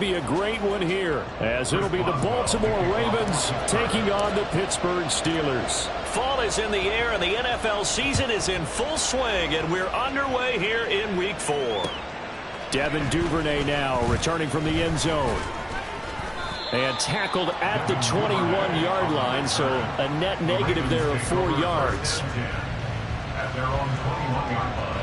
be a great one here, as it'll be the Baltimore Ravens taking on the Pittsburgh Steelers. Fall is in the air, and the NFL season is in full swing, and we're underway here in Week 4. Devin Duvernay now returning from the end zone. And tackled at the 21-yard line, so a net negative there of 4 yards. At their own 21-yard line.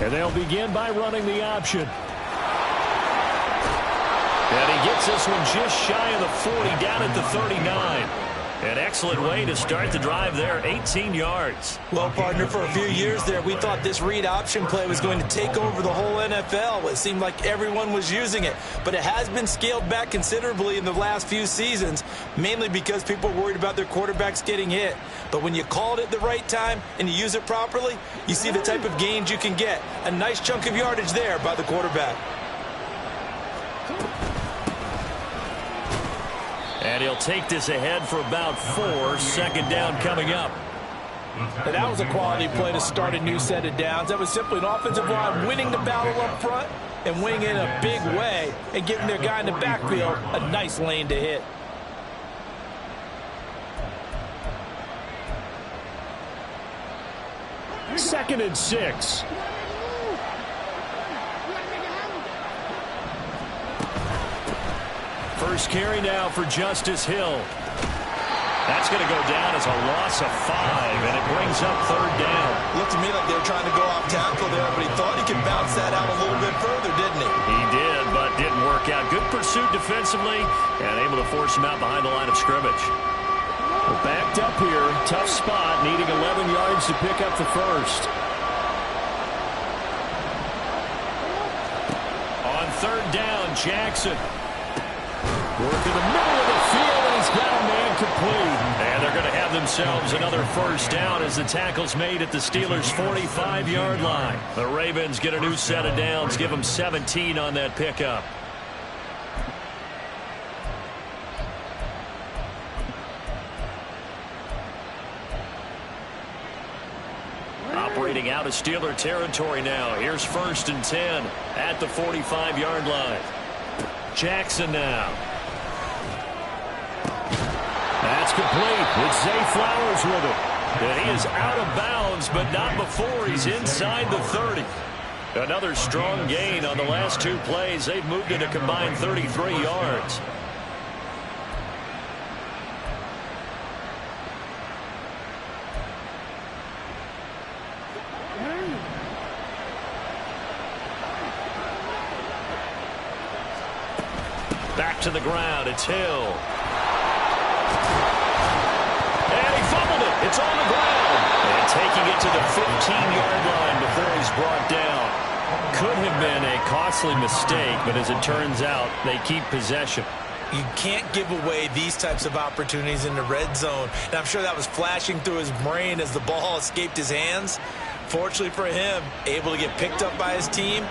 And they'll begin by running the option. And he gets this one just shy of the 40, down at the 39. An excellent way to start the drive there, 18 yards. Well, partner, for a few years there, we thought this read option play was going to take over the whole NFL. It seemed like everyone was using it. But it has been scaled back considerably in the last few seasons, mainly because people are worried about their quarterbacks getting hit. But when you call it at the right time and you use it properly, you see the type of gains you can get. A nice chunk of yardage there by the quarterback. And he'll take this ahead for about 4. Second down coming up. And that was a quality play to start a new set of downs. That was simply an offensive line winning the battle up front and winning in a big way and giving their guy in the backfield a nice lane to hit. Second and 6. First carry now for Justice Hill. That's going to go down as a loss of 5, and it brings up third down. Looked to me like they were trying to go off tackle there, but he thought he could bounce that out a little bit further, didn't he? He did, but didn't work out. Good pursuit defensively, and able to force him out behind the line of scrimmage. We're backed up here. Tough spot, needing 11 yards to pick up the first. On third down, Jackson. Work in the middle of the field, and he's got a man complete. And they're going to have themselves another first down as the tackle's made at the Steelers' 45-yard line. The Ravens get a new set of downs, give them 17 on that pickup. Operating out of Steeler territory now. Here's 1st and 10 at the 45-yard line. Jackson now. That's complete with Zay Flowers with it. And he is out of bounds, but not before he's inside the 30. Another strong gain on the last 2 plays. They've moved it a combined 33 yards. Back to the ground. It's Hill. And he fumbled it. It's on the ground. And taking it to the 15-yard line before he's brought down. Could have been a costly mistake, but as it turns out, they keep possession. You can't give away these types of opportunities in the red zone. And I'm sure that was flashing through his brain as the ball escaped his hands. Fortunately for him, able to get picked up by his team,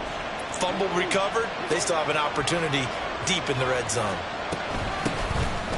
fumble recovered. They still have an opportunity deep in the red zone.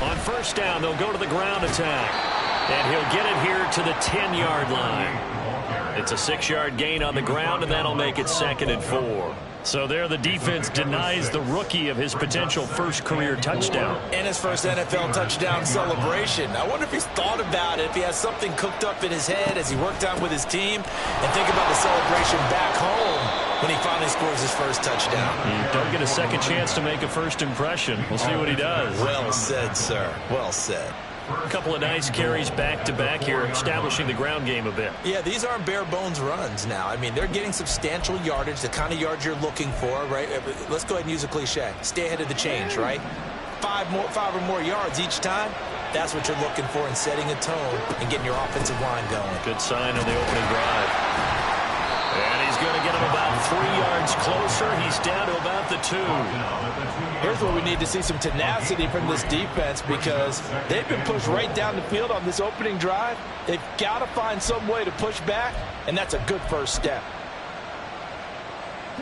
On first down, they'll go to the ground attack. And he'll get it here to the 10-yard line. It's a 6-yard gain on the ground, and that'll make it 2nd and 4. So there the defense denies the rookie of his potential first career touchdown. And his first NFL touchdown celebration. I wonder if he's thought about it, if he has something cooked up in his head as he worked out with his team, and think about the celebration back home when he finally scores his first touchdown. You don't get a second chance to make a first impression. We'll see what he does. Well said, sir. Well said. A couple of nice carries back-to-back here, establishing the ground game a bit. Yeah, these aren't bare-bones runs now. I mean, they're getting substantial yardage, the kind of yards you're looking for, right? Let's go ahead and use a cliche. Stay ahead of the change, right? 5 or more yards each time. That's what you're looking for in setting a tone and getting your offensive line going. Good sign on the opening drive. And he's going to get him about 3 yards closer. He's down to about the 2. Here's where we need to see some tenacity from this defense because they've been pushed right down the field on this opening drive. They've got to find some way to push back, and that's a good first step.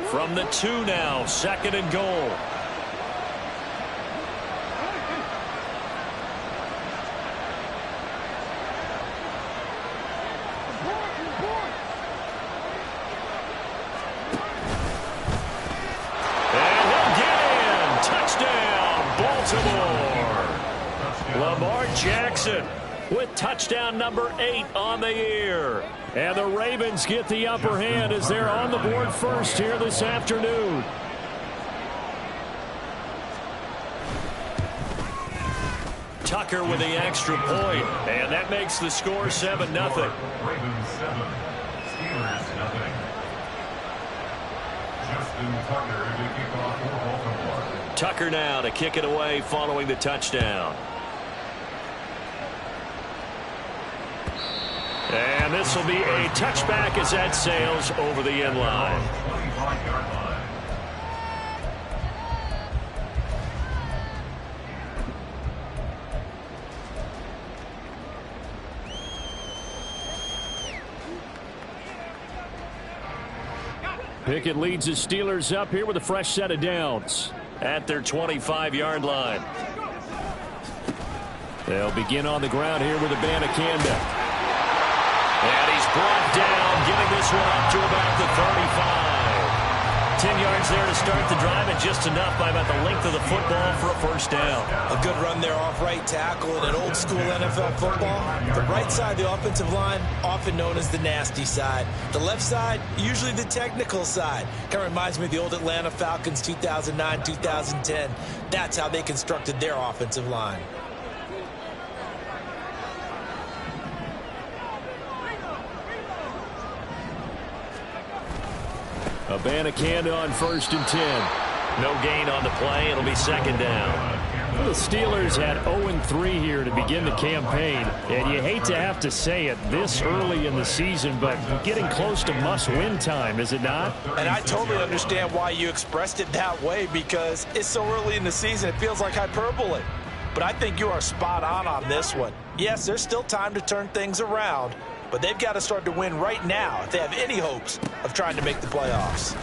From the 2 now, 2nd and goal. Lamar Jackson with touchdown number 8 on the year. And the Ravens get the upper hand as they're on the board first here this afternoon. Tucker with the extra point, and that makes the score 7-0. Ravens 7, Steelers 0. Justin Tucker to kick off for Baltimore. Tucker now to kick it away following the touchdown. And this will be a touchback as that sails over the end line. 25-yard line. Pickett leads the Steelers up here with a fresh set of downs. At their 25-yard line. They'll begin on the ground here with Abanikanda. And he's brought down, getting this one up to about the 35. 10 yards there to start the drive, and just enough by about the length of the football for a first down. A good run there off right tackle in an old-school NFL football. The right side of the offensive line, often known as the nasty side. The left side, usually the technical side. Kind of reminds me of the old Atlanta Falcons 2009-2010. That's how they constructed their offensive line. Abanikanda on 1st and 10. No gain on the play. It'll be 2nd down. The Steelers had 0-3 here to begin the campaign, and you hate to have to say it this early in the season, but getting close to must-win time, is it not? And I totally understand why you expressed it that way because it's so early in the season, it feels like hyperbole. But I think you are spot on this one. Yes, there's still time to turn things around, but they've got to start to win right now if they have any hopes of trying to make the playoffs.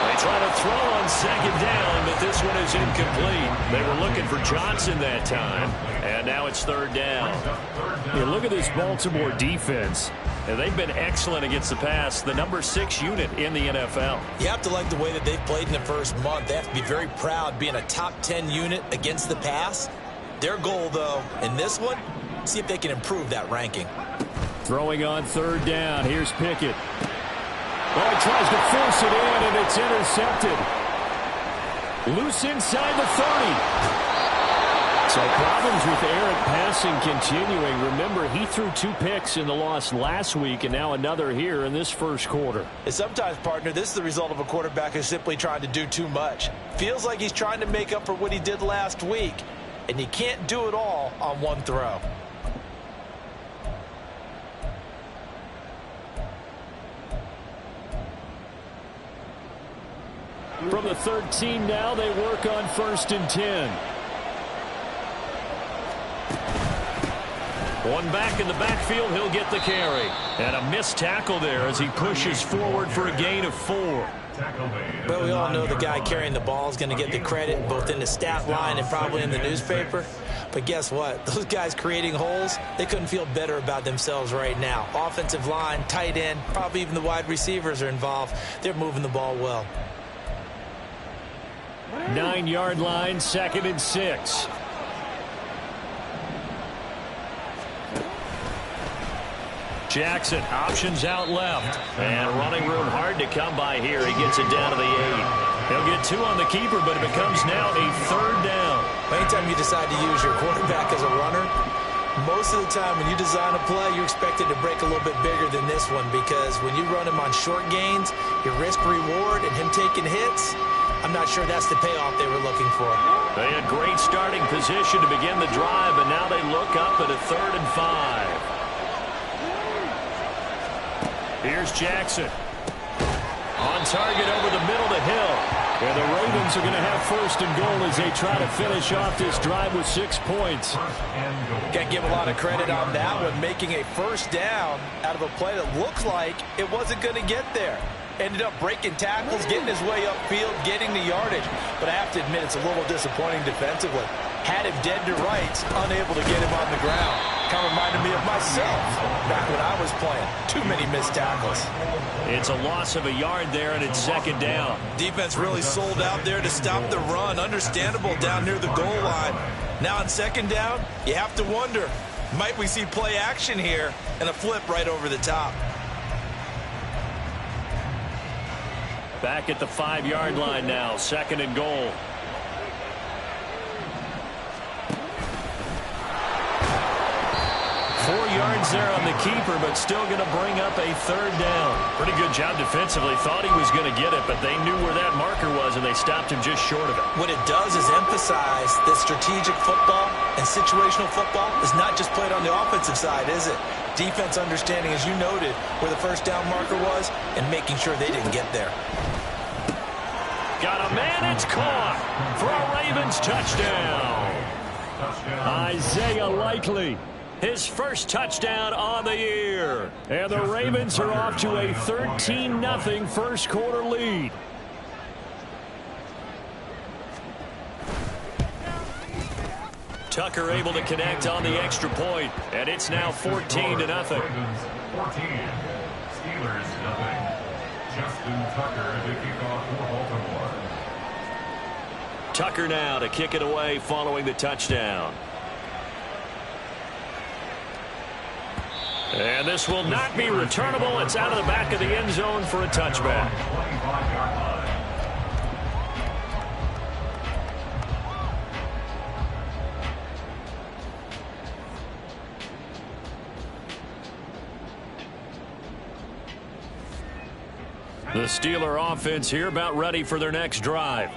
They try to throw on 2nd down, but this one is incomplete. They were looking for Johnson that time, and now it's 3rd down. Yeah, look at this Baltimore defense. And they've been excellent against the pass, the number 6 unit in the NFL. You have to like the way that they've played in the first month. They have to be very proud being a top 10 unit against the pass. Their goal, though, in this one, see if they can improve that ranking. Throwing on 3rd down. Here's Pickett. Oh, he tries to force it in, and it's intercepted. Loose inside the 30. So problems with errant passing continuing. Remember, he threw 2 picks in the loss last week, and now another here in this first quarter. And sometimes, partner, this is the result of a quarterback who's simply trying to do too much. Feels like he's trying to make up for what he did last week, and he can't do it all on one throw. From the 13 now, they work on 1st and 10. One back in the backfield, he'll get the carry. And a missed tackle there as he pushes forward for a gain of 4. But we all know the guy carrying the ball is going to get the credit both in the stat line and probably in the newspaper. But guess what? Those guys creating holes, they couldn't feel better about themselves right now. Offensive line, tight end, probably even the wide receivers are involved. They're moving the ball well. 9-yard line, 2nd and 6. Jackson options out left. And running room hard to come by here. He gets it down to the 8. He'll get 2 on the keeper, but it becomes now a 3rd down. Anytime you decide to use your quarterback as a runner, most of the time when you design a play, you expect it to break a little bit bigger than this one because when you run him on short gains, your risk-reward and him taking hits, I'm not sure that's the payoff they were looking for. They had great starting position to begin the drive, and now they look up at a 3rd and 5. Here's Jackson. On target over the middle to Hill. And the Ravens are going to have first and goal as they try to finish off this drive with 6 points. Can't give a lot of credit on that one, making a first down out of a play that looked like it wasn't going to get there. Ended up breaking tackles, getting his way upfield, getting the yardage. But I have to admit, it's a little disappointing defensively. Had him dead to rights, unable to get him on the ground. Kind of reminded me of myself back when I was playing. Too many missed tackles. It's a loss of a yard there, and it's second down. Defense really sold out there to stop the run. Understandable down near the goal line. Now on second down, you have to wonder, might we see play action here and a flip right over the top? Back at the 5-yard line now, second and goal. Four yards there on the keeper, but still going to bring up a third down. Pretty good job defensively. Thought he was going to get it, but they knew where that marker was, and they stopped him just short of it. What it does is emphasize that strategic football and situational football is not just played on the offensive side, is it? Defense understanding, as you noted, where the first down marker was and making sure they didn't get there. Got a man, it's caught for a Ravens touchdown. Isaiah Likely. His first touchdown on the year. And the Ravens are off to a 13-0 first quarter lead. Tucker able to connect on the extra point, and it's now 14-0. 14. Steelers 0. Justin Tucker to kick off for Baltimore. Tucker now to kick it away following the touchdown. And this will not be returnable. It's out of the back of the end zone for a touchback. 25-yard line. The Steeler offense here about ready for their next drive.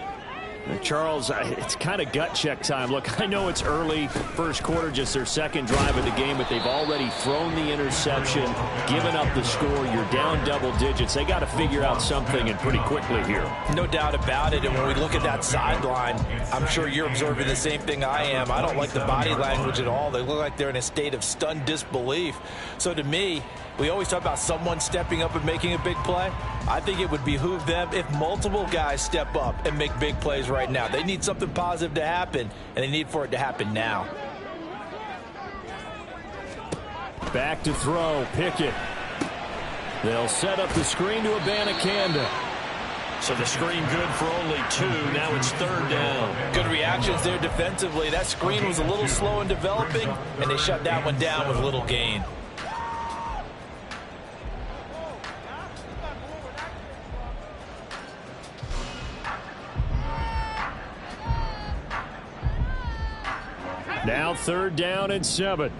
Charles, it's kind of gut check time. Look, I know it's early, first quarter, just their second drive of the game, but they've already thrown the interception, given up the score. You're down double digits. They got to figure out something, and pretty quickly here. No doubt about it, and when we look at that sideline, I'm sure you're observing the same thing I am. I don't like the body language at all. They look like they're in a state of stunned disbelief. So to me, we always talk about someone stepping up and making a big play. I think it would behoove them if multiple guys step up and make big plays right now. They need something positive to happen, and they need for it to happen now. Back to throw, Pickett. They'll set up the screen to Abanikanda. So the screen good for only 2. Now it's third down. Good reactions there defensively. That screen was a little slow in developing, and they shut that one down with little gain. Now third down and 7.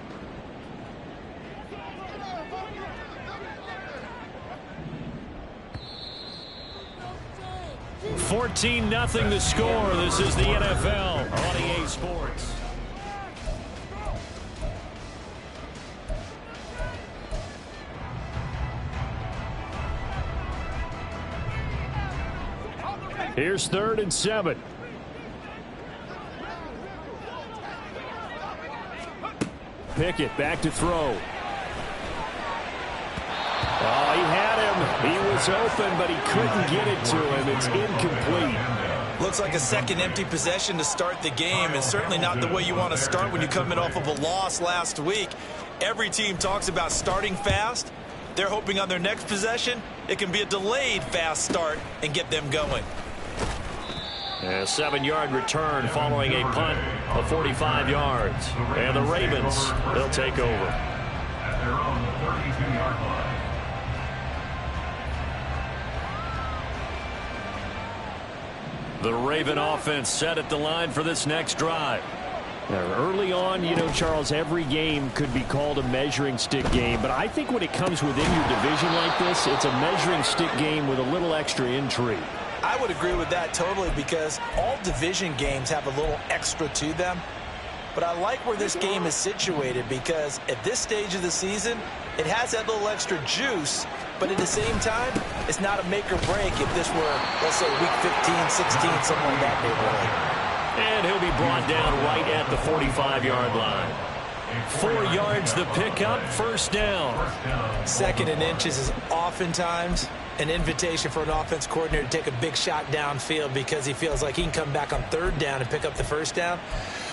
$14-0 the score. This is the NFL on EA Sports. Here's third and 7. Pickett back to throw. Oh, he had him. He was open, but he couldn't get it to him. It's incomplete. Looks like a second empty possession to start the game, and certainly not the way you want to start when you come in off of a loss last week. Every team talks about starting fast. They're hoping on their next possession, it can be a delayed fast start and get them going. A 7-yard return following a punt of 45 yards. And the Ravens, they'll take over. At their own 32-yard line. The Raven offense set at the line for this next drive. Now, early on, you know, Charles, every game could be called a measuring stick game, but I think when it comes within your division like this, it's a measuring stick game with a little extra intrigue. I would agree with that totally, because all division games have a little extra to them. But I like where this game is situated, because at this stage of the season, It has that little extra juice, but at the same time, it's not a make or break if this were, let's say, week 15, 16, something like that neighborhood. And he'll be brought down right at the 45-yard line. 4 yards the pickup, first down. 2nd and inches is oftentimes an invitation for an offense coordinator to take a big shot downfield because he feels like he can come back on 3rd down and pick up the first down.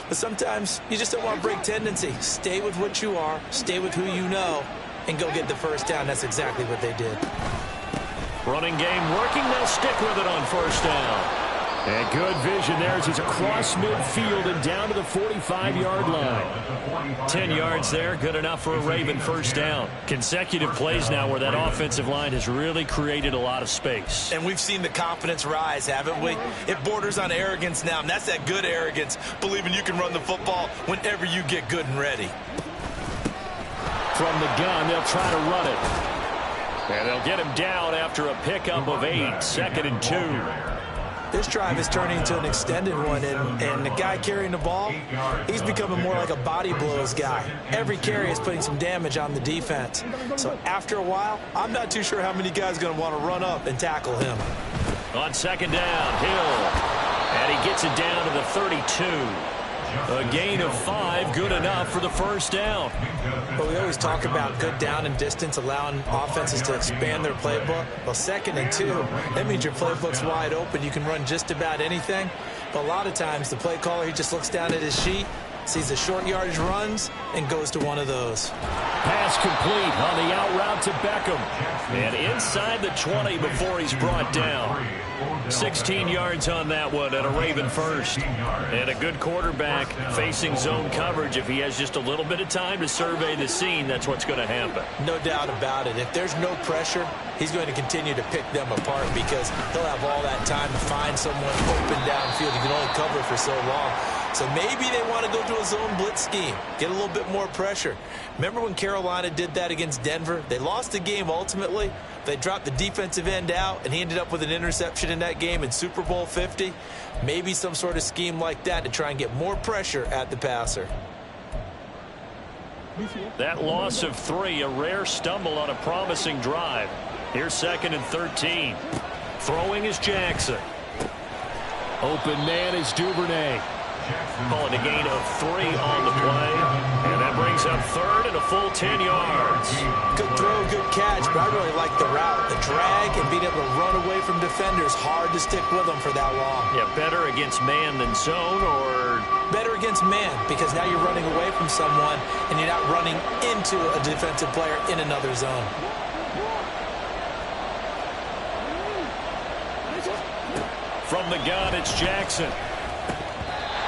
But sometimes you just don't want to break tendency. Stay with what you are, stay with who you know, and go get the first down. That's exactly what they did. Running game working. They'll stick with it on first down. And good vision there as he's across midfield and down to the 45-yard line. 10 yards there, good enough for a Raven first down. Consecutive plays now where that offensive line has really created a lot of space. And we've seen the confidence rise, haven't we? It borders on arrogance now, and that's that good arrogance, believing you can run the football whenever you get good and ready. From the gun, they'll try to run it. And they'll get him down after a pickup of 8, 2nd and 2. This drive is turning into an extended one, and the guy carrying the ball, he's becoming more like a body blows guy. Every carry is putting some damage on the defense. So after a while, I'm not too sure how many guys are going to want to run up and tackle him. On 2nd down, Hill. And he gets it down to the 32. A gain of 5, good enough for the first down. But we always talk about good down and distance, allowing offenses to expand their playbook. Well, 2nd and 2, that means your playbook's wide open. You can run just about anything. But a lot of times, the play caller, he just looks down at his sheet, sees the short yardage runs, and goes to one of those. Pass complete on the out route to Beckham. And inside the 20 before he's brought down. 16 yards on that one and a Raven first. And a good quarterback facing zone coverage. If he has just a little bit of time to survey the scene, that's what's going to happen. No doubt about it. If there's no pressure, he's going to continue to pick them apart because he'll have all that time to find someone open downfield. You can only cover for so long. So maybe they want to go to a zone blitz scheme, get a little bit more pressure. Remember when Carolina did that against Denver? They lost the game ultimately. They dropped the defensive end out, and he ended up with an interception in that game in Super Bowl 50. Maybe some sort of scheme like that to try and get more pressure at the passer. That loss of 3, a rare stumble on a promising drive. Here's 2nd and 13. Throwing is Jackson. Open man is Duvernay. Calling a gain of 3 on the play. And that brings up 3rd and a full 10 yards. Good throw, good catch, but I really like the route. The drag and being able to run away from defenders. Hard to stick with them for that long. Yeah, better against man than zone, or better against man because now you're running away from someone and you're not running into a defensive player in another zone. From the gun, it's Jackson.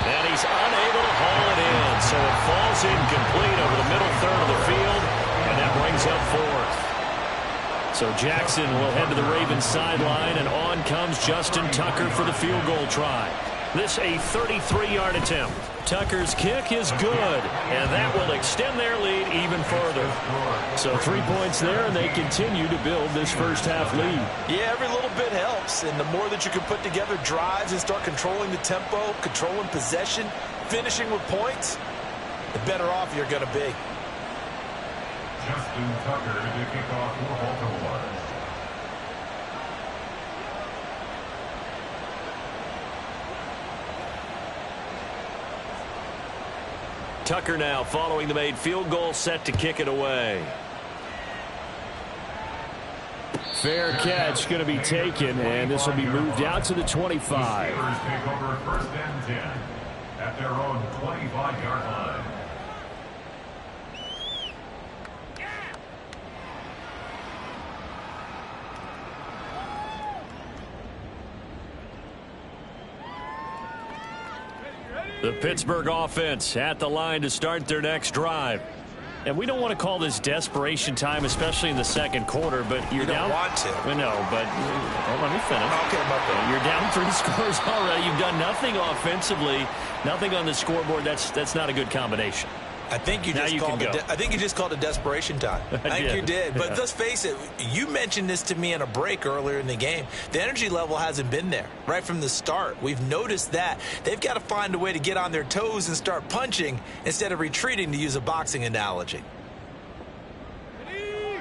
And he's unable to haul it in, so it falls incomplete over the middle third of the field, and that brings up 4th. So Jackson will head to the Ravens sideline, and on comes Justin Tucker for the field goal try. This a 33-yard attempt. Tucker's kick is good, and that will extend their lead even further. So 3 points there, and they continue to build this first half lead. Yeah, every little bit helps, and the more that you can put together drives and start controlling the tempo, controlling possession, finishing with points, the better off you're going to be. Justin Tucker to kick off for Baltimore. Tucker now following the made field goal, set to kick it away. Fair catch going to be taken, and this will be moved out to the 25. Steelers take over 1st and 10 at their own 25-yard line. The Pittsburgh offense at the line to start their next drive. And we don't want to call this desperation time, especially in the second quarter, but you're down. You don't want to. I know, but let me finish. Okay, my You're down 3 scores already. You've done nothing offensively, nothing on the scoreboard. That's not a good combination. I think you just called it. I think you just called it desperation time. I think you did. But let's face it. You mentioned this to me in a break earlier in the game. The energy level hasn't been there right from the start. We've noticed that they've got to find a way to get on their toes and start punching instead of retreating, to use a boxing analogy.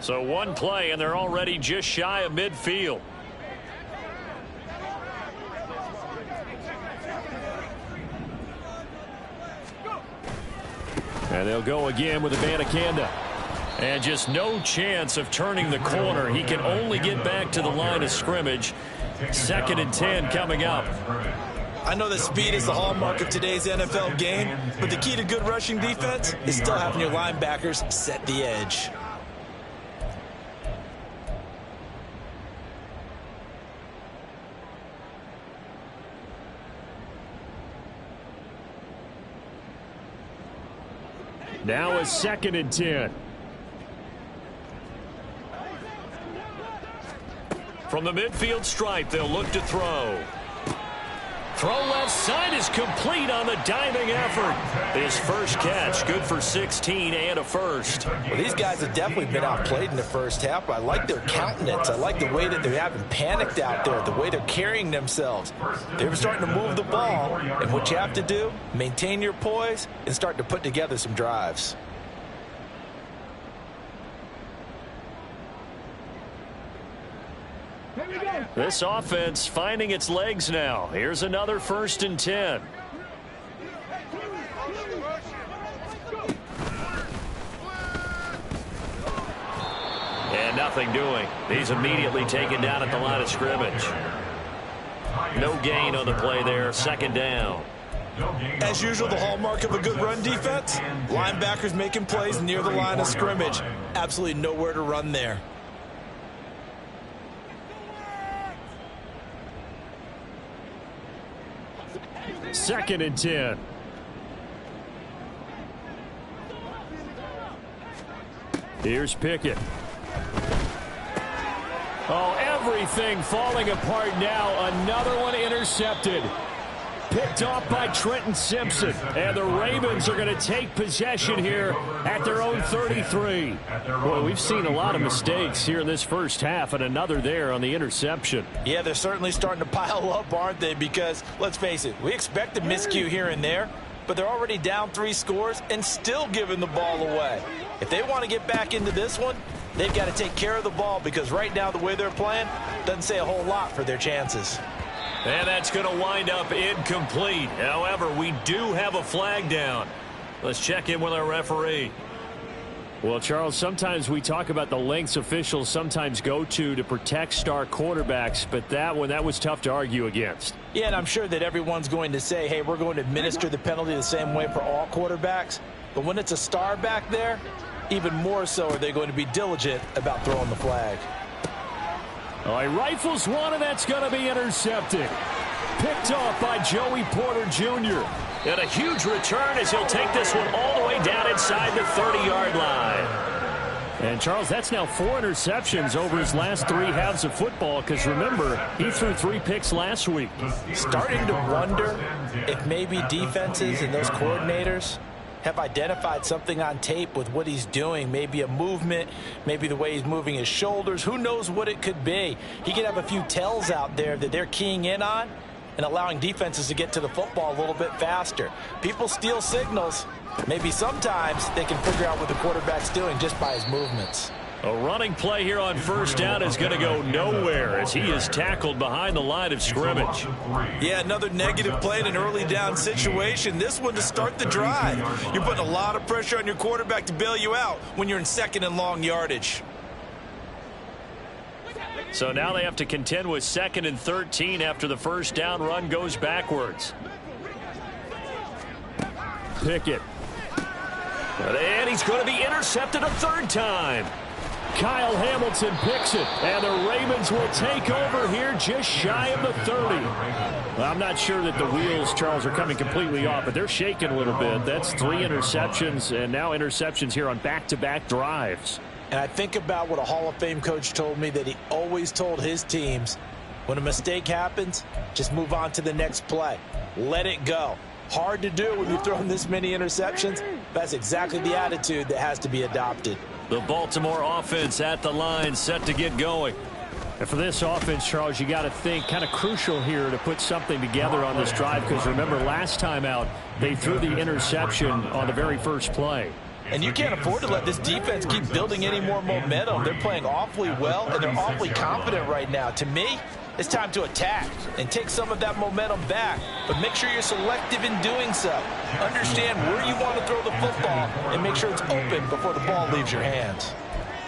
So one play, and they're already just shy of midfield. And they'll go again with Abanikanda. And just no chance of turning the corner. He can only get back to the line of scrimmage. 2nd and 10 coming up. I know that speed is the hallmark of today's NFL game, but the key to good rushing defense is still having your linebackers set the edge. Now a 2nd and 10. From the midfield stripe, they'll look to throw. Throw left side is complete on the diving effort. His first catch, good for 16 and a first. Well, these guys have definitely been outplayed in the first half. I like their countenance. I like the way that they haven't panicked out there, the way they're carrying themselves. They're starting to move the ball, and what you have to do, maintain your poise and start to put together some drives. This offense finding its legs now. Here's another 1st and 10. And nothing doing. He's immediately taken down at the line of scrimmage. No gain on the play there. 2nd down. As usual, the hallmark of a good run defense, linebackers making plays near the line of scrimmage. Absolutely nowhere to run there. 2nd and 10. Here's Pickett. Oh, everything falling apart now. Another one intercepted. Picked off by Trenton Simpson. And the Ravens are going to take possession here at their own 33. Boy, we've seen a lot of mistakes here in this first half, and another there on the interception. Yeah, they're certainly starting to pile up, aren't they? Because, let's face it, we expect a miscue here and there, but they're already down 3 scores and still giving the ball away. If they want to get back into this one, they've got to take care of the ball, because right now the way they're playing doesn't say a whole lot for their chances. And that's going to wind up incomplete. However, we do have a flag down. Let's check in with our referee. Well, Charles, sometimes we talk about the lengths officials sometimes go to protect star quarterbacks, but that was tough to argue against. Yeah, and I'm sure that everyone's going to say, hey, we're going to administer the penalty the same way for all quarterbacks. But when it's a star back there, even more so are they going to be diligent about throwing the flag. Oh, he rifles one, and that's going to be intercepted. Picked off by Joey Porter Jr. And a huge return as he'll take this one all the way down inside the 30-yard line. And, Charles, that's now 4 interceptions over his last 3 halves of football, because, remember, he threw 3 picks last week. Starting to wonder if maybe defenses and those coordinators have identified something on tape with what he's doing. Maybe a movement, maybe the way he's moving his shoulders. Who knows what it could be? He could have a few tells out there that they're keying in on and allowing defenses to get to the football a little bit faster. People steal signals. Maybe sometimes they can figure out what the quarterback's doing just by his movements. A running play here on 1st down is going to go nowhere as he is tackled behind the line of scrimmage. Yeah, another negative play in an early down situation. This one to start the drive. You're putting a lot of pressure on your quarterback to bail you out when you're in 2nd and long yardage. So now they have to contend with 2nd and 13 after the 1st down run goes backwards. Pickett. And he's going to be intercepted a 3rd time. Kyle Hamilton picks it, and the Ravens will take over here just shy of the 30. Well, I'm not sure that the wheels, Charles, are coming completely off, but they're shaking a little bit. That's 3 interceptions, and now interceptions here on back-to-back drives. And I think about what a Hall of Fame coach told me, that he always told his teams, when a mistake happens, just move on to the next play. Let it go. Hard to do when you've thrown this many interceptions. That's exactly the attitude that has to be adopted. The Baltimore offense at the line, set to get going. And for this offense, Charles, you got to think kind of crucial here to put something together on this drive, because remember last time out, they threw the interception on the very first play. And you can't afford to let this defense keep building any more momentum. They're playing awfully well, and they're awfully confident right now. To me, it's time to attack and take some of that momentum back. But make sure you're selective in doing so. Understand where you want to throw the football and make sure it's open before the ball leaves your hands.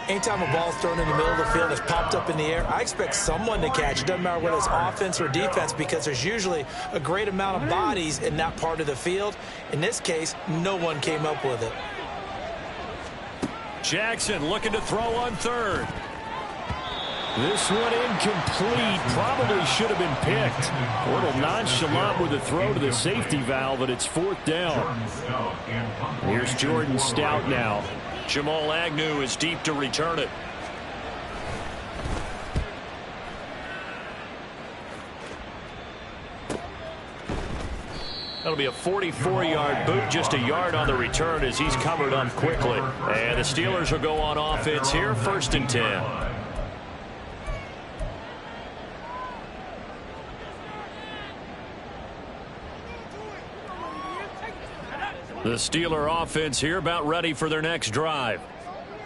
Anytime a ball's thrown in the middle of the field, it's popped up in the air, I expect someone to catch. It doesn't matter whether it's offense or defense, because there's usually a great amount of bodies in that part of the field. In this case, no one came up with it. Jackson looking to throw on third. This one incomplete. Probably should have been picked. A little nonchalant with the throw to the safety valve, and it's fourth down. Here's Jordan Stout now. Jamal Agnew is deep to return it. That'll be a 44-yard boot, just a yard on the return as he's covered up quickly. And the Steelers will go on offense here, 1st and 10. The Steeler offense here about ready for their next drive.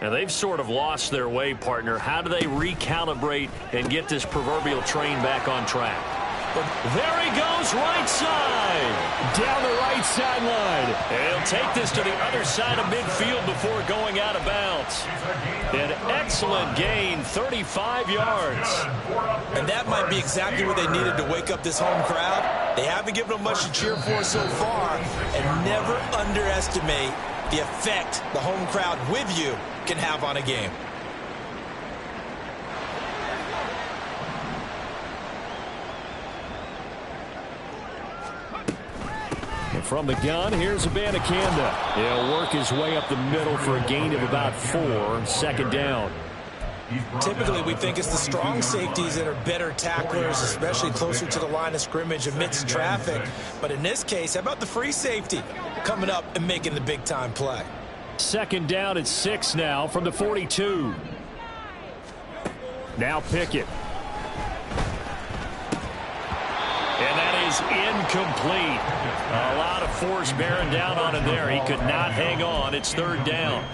And they've sort of lost their way, partner. How do they recalibrate and get this proverbial train back on track? There he goes, right side. Down the right sideline. He'll take this to the other side of midfield before going out of bounds. An excellent gain, 35 yards. And that might be exactly what they needed to wake up this home crowd. They haven't given them much to cheer for so far. And never underestimate the effect the home crowd with you can have on a game. From the gun, here's Abanikanda. He'll work his way up the middle for a gain of about 4, 2nd down. Typically, we think it's the strong safeties that are better tacklers, especially closer to the line of scrimmage amidst traffic. But in this case, how about the free safety coming up and making the big-time play? 2nd down at 6 now from the 42. Now Pickett. And that is incomplete. A lot of force bearing down on him there. He could not hang on. It's 3rd down.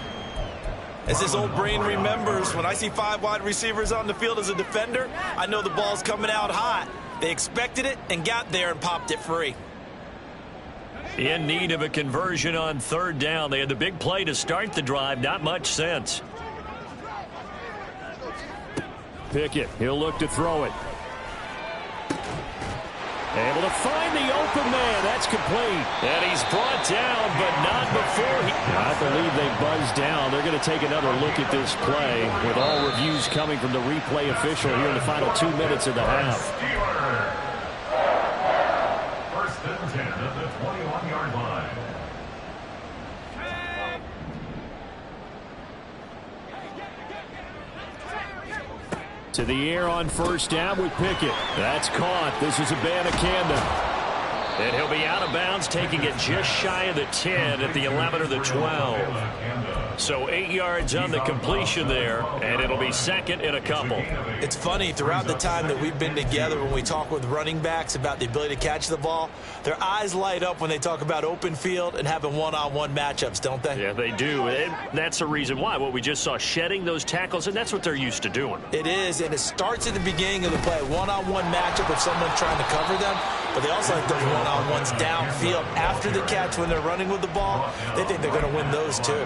As this old brain remembers, when I see 5 wide receivers on the field as a defender, I know the ball's coming out hot. They expected it and got there and popped it free. In need of a conversion on 3rd down. They had the big play to start the drive. Not much sense. Pickett, he'll look to throw it. Able to find the open man. That's complete. And he's brought down, but not before he... I believe they buzzed down. They're going to take another look at this play with all reviews coming from the replay official here in the final 2 minutes of the half. 1st and 10 at the 21-yard line. To the air on 1st down with Pickett. That's caught. This is Abanikanda. And he'll be out of bounds, taking it just shy of the 10 at the 11 or the 12. So 8 yards on the completion there, and it'll be 2nd and a couple. It's funny, throughout the time that we've been together, when we talk with running backs about the ability to catch the ball, their eyes light up when they talk about open field and having one-on-one matchups, don't they? Yeah, they do. And that's the reason why. What we just saw, shedding those tackles, and that's what they're used to doing. It is, and it starts at the beginning of the play. One-on-one matchup with someone trying to cover them, but they also like those one-on-ones downfield after the catch when they're running with the ball. They think they're going to win those too.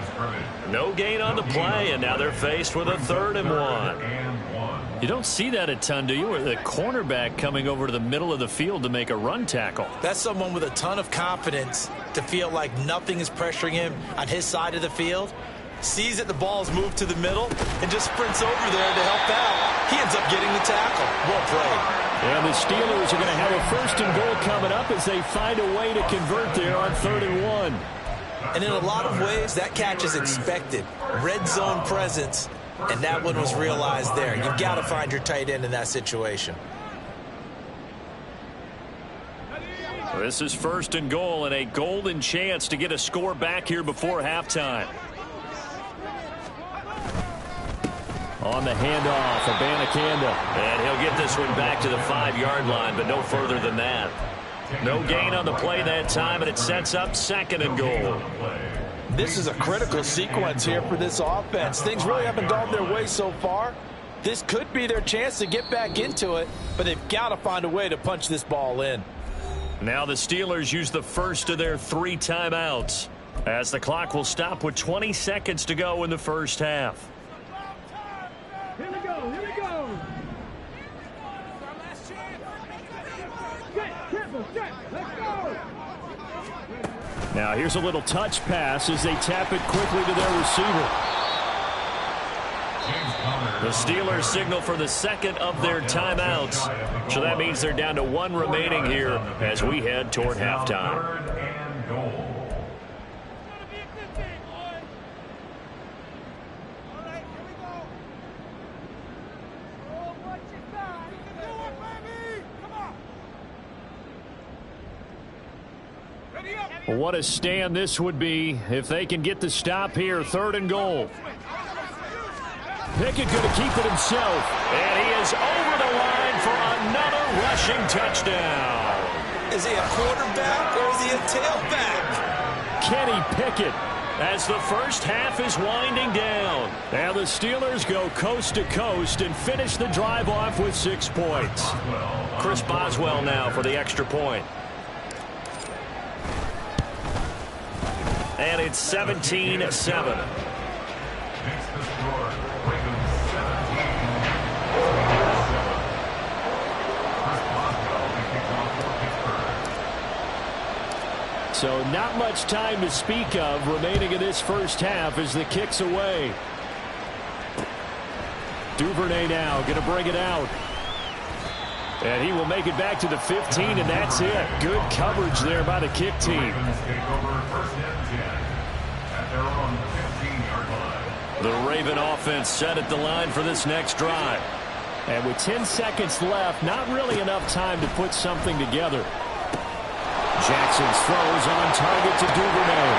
No gain on the play, and now they're faced with a 3rd and 1. You don't see that a ton, do you? Where the cornerback coming over to the middle of the field to make a run tackle. That's someone with a ton of confidence to feel like nothing is pressuring him on his side of the field. Sees that the ball's moved to the middle and just sprints over there to help out. He ends up getting the tackle. Well played. And the Steelers are going to have a 1st and goal coming up as they find a way to convert there on 3rd and 1. And in a lot of ways, that catch is expected. Red zone presence, and that one was realized there. You've got to find your tight end in that situation. This is 1st and goal, and a golden chance to get a score back here before halftime. On the handoff, Abanikanda. And he'll get this one back to the 5-yard line, but no further than that. No gain on the play that time, and it sets up 2nd and goal. this is a critical sequence here for this offense. Things really haven't gone their way so far. This could be their chance to get back into it, but they've got to find a way to punch this ball in. Now the Steelers use the first of their 3 timeouts, as the clock will stop with 20 seconds to go in the first half. Here we go, here we go. Let's go. Now here's a little touch pass as they tap it quickly to their receiver. The Steelers signal for the second of their timeouts. So that means they're down to 1 remaining here as we head toward halftime. 3rd and goal. What a stand this would be if they can get the stop here. 3rd and goal. Pickett going to keep it himself. And he is over the line for another rushing touchdown. Is he a quarterback or is he a tailback? Kenny Pickett. As the first half is winding down. And the Steelers go coast to coast and finish the drive off with 6 points. Chris Boswell now for the extra point. And it's 17-7. Makes the score. Ravens 17. Chris Boswell to kick off for Pittsburgh. So not much time to speak of remaining in this first half as the kick's away. Duvernay now going to bring it out. And he will make it back to the 15, and that's it. Good coverage there by the kick team. Ravens take over 1st and 10 at their own 15-yard line. The Raven offense set at the line for this next drive. And with 10 seconds left, not really enough time to put something together. Jackson's throws on target to Duvernay.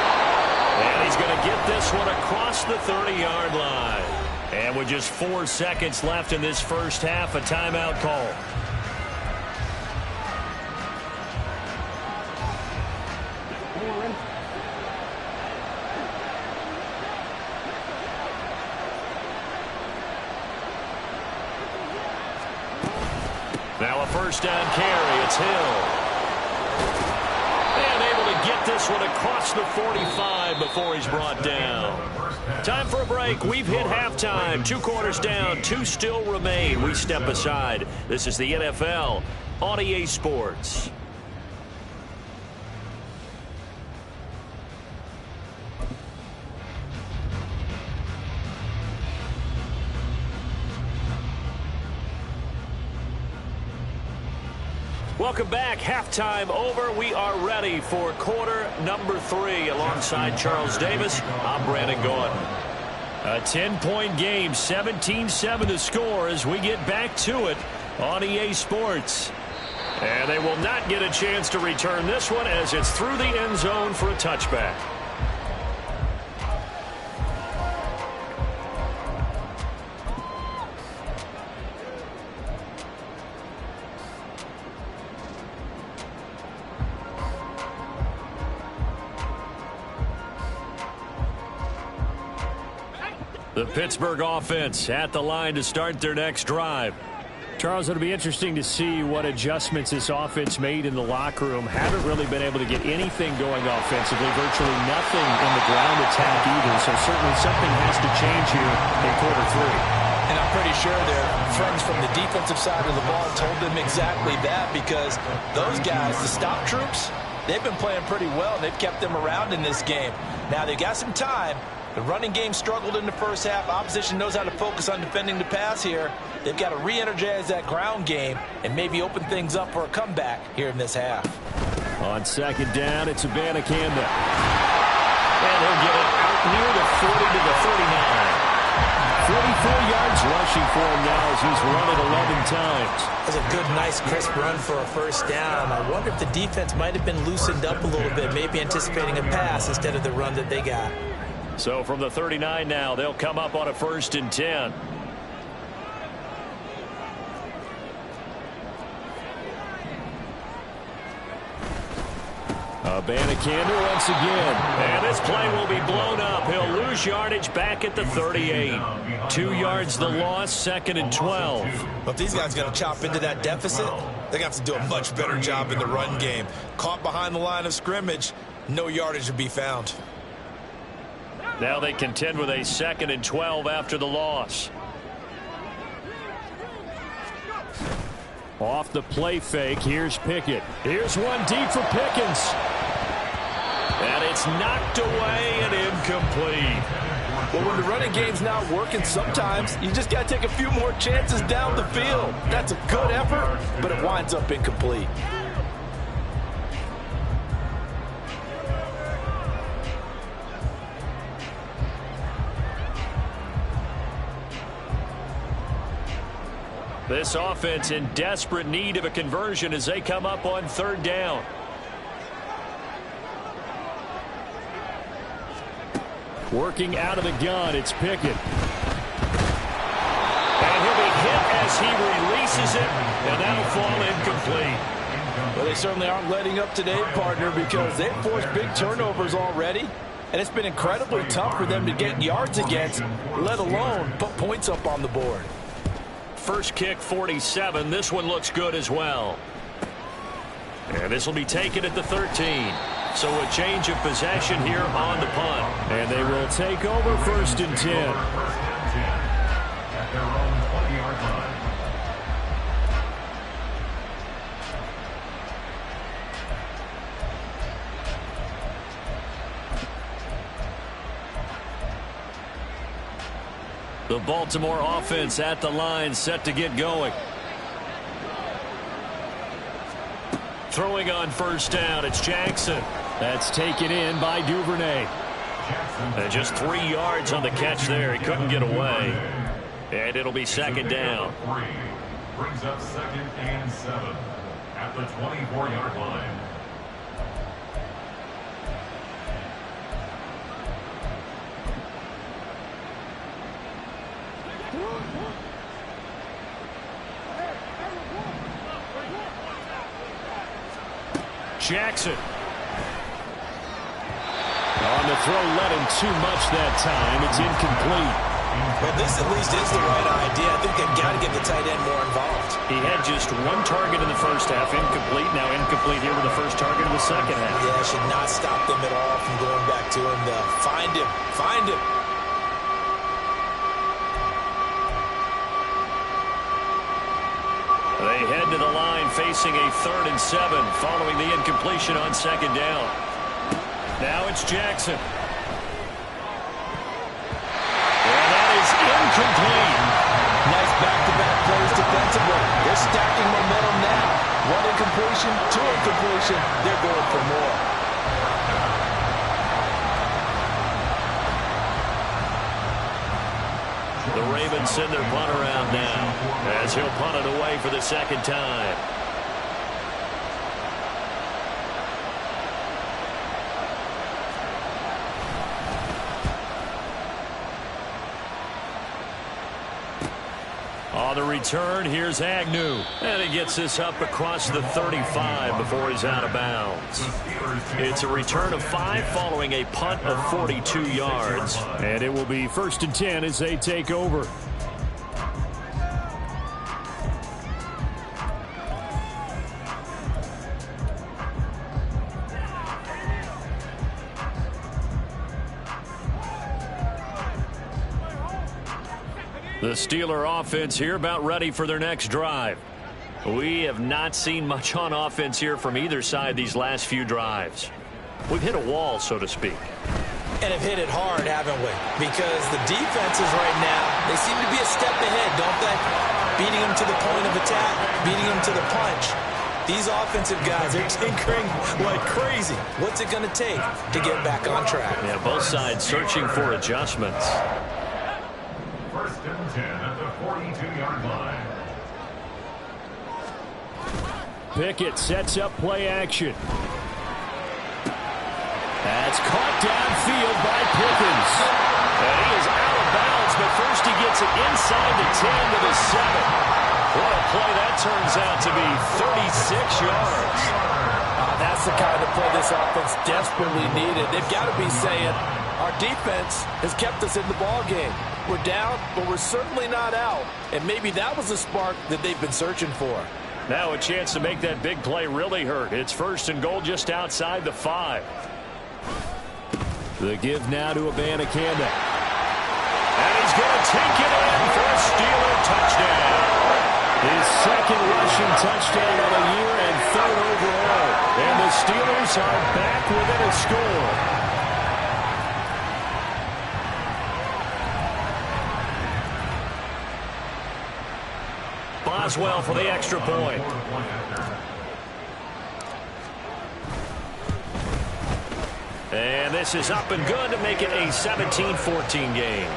And he's going to get this one across the 30-yard line. And with just 4 seconds left in this first half, a timeout call. Now a first down carry. It's Hill. And able to get this one across the 45 before he's brought down. Time for a break. We've hit halftime. 2 quarters down. 2 still remain. We step aside. This is the NFL on EA Sports. Welcome back. Halftime over. We are ready for quarter number 3. Alongside Charles Davis, I'm Brandon Gaudin. A 10-point game, 17-7 to score as we get back to it on EA Sports. And they will not get a chance to return this one as it's through the end zone for a touchback. The Pittsburgh offense at the line to start their next drive. Charles, it'll be interesting to see what adjustments this offense made in the locker room. Haven't really been able to get anything going offensively, virtually nothing in the ground attack either. So certainly something has to change here in quarter 3. And I'm pretty sure their friends from the defensive side of the ball told them exactly that, because those guys, the stop troops, they've been playing pretty well. They've kept them around in this game. Now they've got some time. The running game struggled in the first half. Opposition knows how to focus on defending the pass here. They've got to re-energize that ground game and maybe open things up for a comeback here in this half. On second down, it's Abanikanda. And he'll get it out near the 40 to the 39. 44 yards rushing for him now as he's run it 11 times. That's a good, nice, crisp run for a first down. I wonder if the defense might have been loosened up a little bit, maybe anticipating a pass instead of the run that they got. So from the 39 now, they'll come up on a 1st and 10. Abanikanda once again. And this play will be blown up. He'll lose yardage back at the 38. 2 yards the loss, 2nd and 12. If these guys are going to chop into that deficit, they're going to have to do a much better job in the run game. Caught behind the line of scrimmage, no yardage to be found. Now they contend with a 2nd and 12 after the loss. Off the play fake, here's Pickett. Here's one deep for Pickens. And it's knocked away and incomplete. Well, when the running game's not working, sometimes you just got to take a few more chances down the field. That's a good effort, but it winds up incomplete. This offense in desperate need of a conversion as they come up on 3rd down. Working out of the gun, it's Pickett. And he'll be hit as he releases it, and that'll fall incomplete. Well, they certainly aren't letting up today, partner, because they've forced big turnovers already, and it's been incredibly tough for them to get yards against, let alone put points up on the board. First kick, 47. This one looks good as well. And this will be taken at the 13. So a change of possession here on the punt. And they will take over 1st and 10. At their own 20-yard line. The Baltimore offense at the line, set to get going. Throwing on 1st down, it's Jackson. That's taken in by Duvernay. And just 3 yards on the catch there. He couldn't get away. And it'll be 2nd down. Brings up 2nd and 7 at the 24-yard line. Jackson. On the throw, led him too much that time. It's incomplete. Well, this at least is the right idea. I think they've got to get the tight end more involved. He had just 1 target in the first half, incomplete. Now incomplete here with the first target in the second half. Yeah, should not stop them at all from going back to him. Find him. Find him. They head to the line facing a 3rd and 7 following the incompletion on 2nd down. Now it's Jackson. And that is incomplete. Nice back-to-back plays defensively. They're stacking momentum now. 1 incompletion, 2 incompletion. They're going for more. The Ravens send their punt around now as he'll punt it away for the 2nd time. On the return, here's Agnew. And he gets this up across the 35 before he's out of bounds. It's a return of 5 following a punt of 42 yards. And it will be 1st and 10 as they take over. The Steeler offense here about ready for their next drive. We have not seen much on offense here from either side these last few drives. We've hit a wall, so to speak. And have hit it hard, haven't we? Because the defenses right now, they seem to be a step ahead, don't they? Beating them to the point of attack, beating them to the punch. These offensive guys, they're tinkering like crazy. What's it going to take to get back on track? Yeah, both sides searching for adjustments. 1st and 10 at the 42-yard line. Pickett sets up play action. That's caught downfield by Pickens. And he is out of bounds, but first he gets it inside the 10 to the 7. What a play that turns out to be, 36 yards. That's the kind of play this offense desperately needed. They've got to be saying, our defense has kept us in the ball game. We're down, but we're certainly not out. And maybe that was the spark that they've been searching for. Now a chance to make that big play really hurt. It's 1st and goal just outside the 5. The give now to Abanikanda. And he's going to take it in for a Steeler touchdown. His 2nd rushing touchdown of the year and 3rd overall. And the Steelers are back within a score. Boswell for the extra point. And this is up and good to make it a 17-14 game.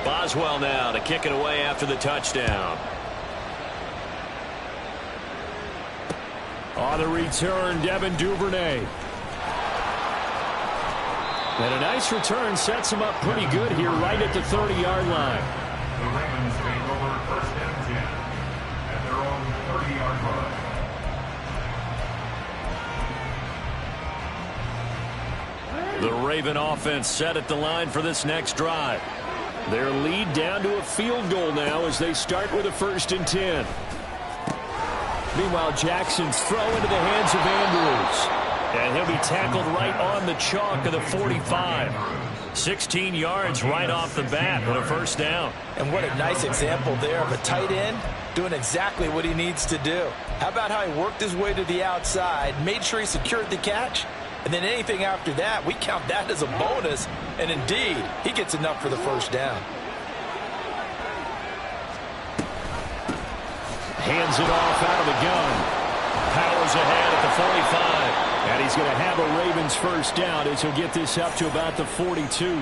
Boswell now to kick it away after the touchdown. On the return, Devin Duvernay. And a nice return sets him up pretty good here right at the 30-yard line. The Ravens take over 1st and 10 at their own 30-yard line. The Raven offense set at the line for this next drive. Their lead down to a field goal now as they start with a 1st and 10. Meanwhile, Jackson's throw into the hands of Andrews. And he'll be tackled right on the chalk of the 45. 16 yards right off the bat with a 1st down. And what a nice example there of a tight end doing exactly what he needs to do. How about how he worked his way to the outside, made sure he secured the catch, and then anything after that, we count that as a bonus. And indeed, he gets enough for the 1st down. Hands it off out of the gun. Powers ahead at the 45. And he's going to have a Ravens 1st down as he'll get this up to about the 42.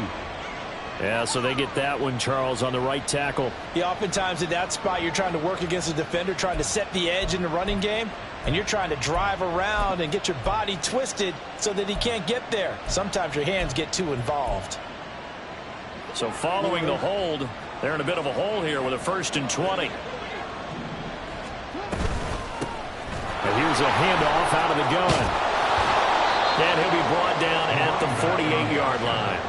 Yeah, so they get that one, Charles, on the right tackle. Yeah, oftentimes in that spot, you're trying to work against a defender, trying to set the edge in the running game, and you're trying to drive around and get your body twisted so that he can't get there. Sometimes your hands get too involved. So following the hold, they're in a bit of a hole here with a 1st and 20. And here's a handoff out of the gun. And he'll be brought down at the 48-yard line.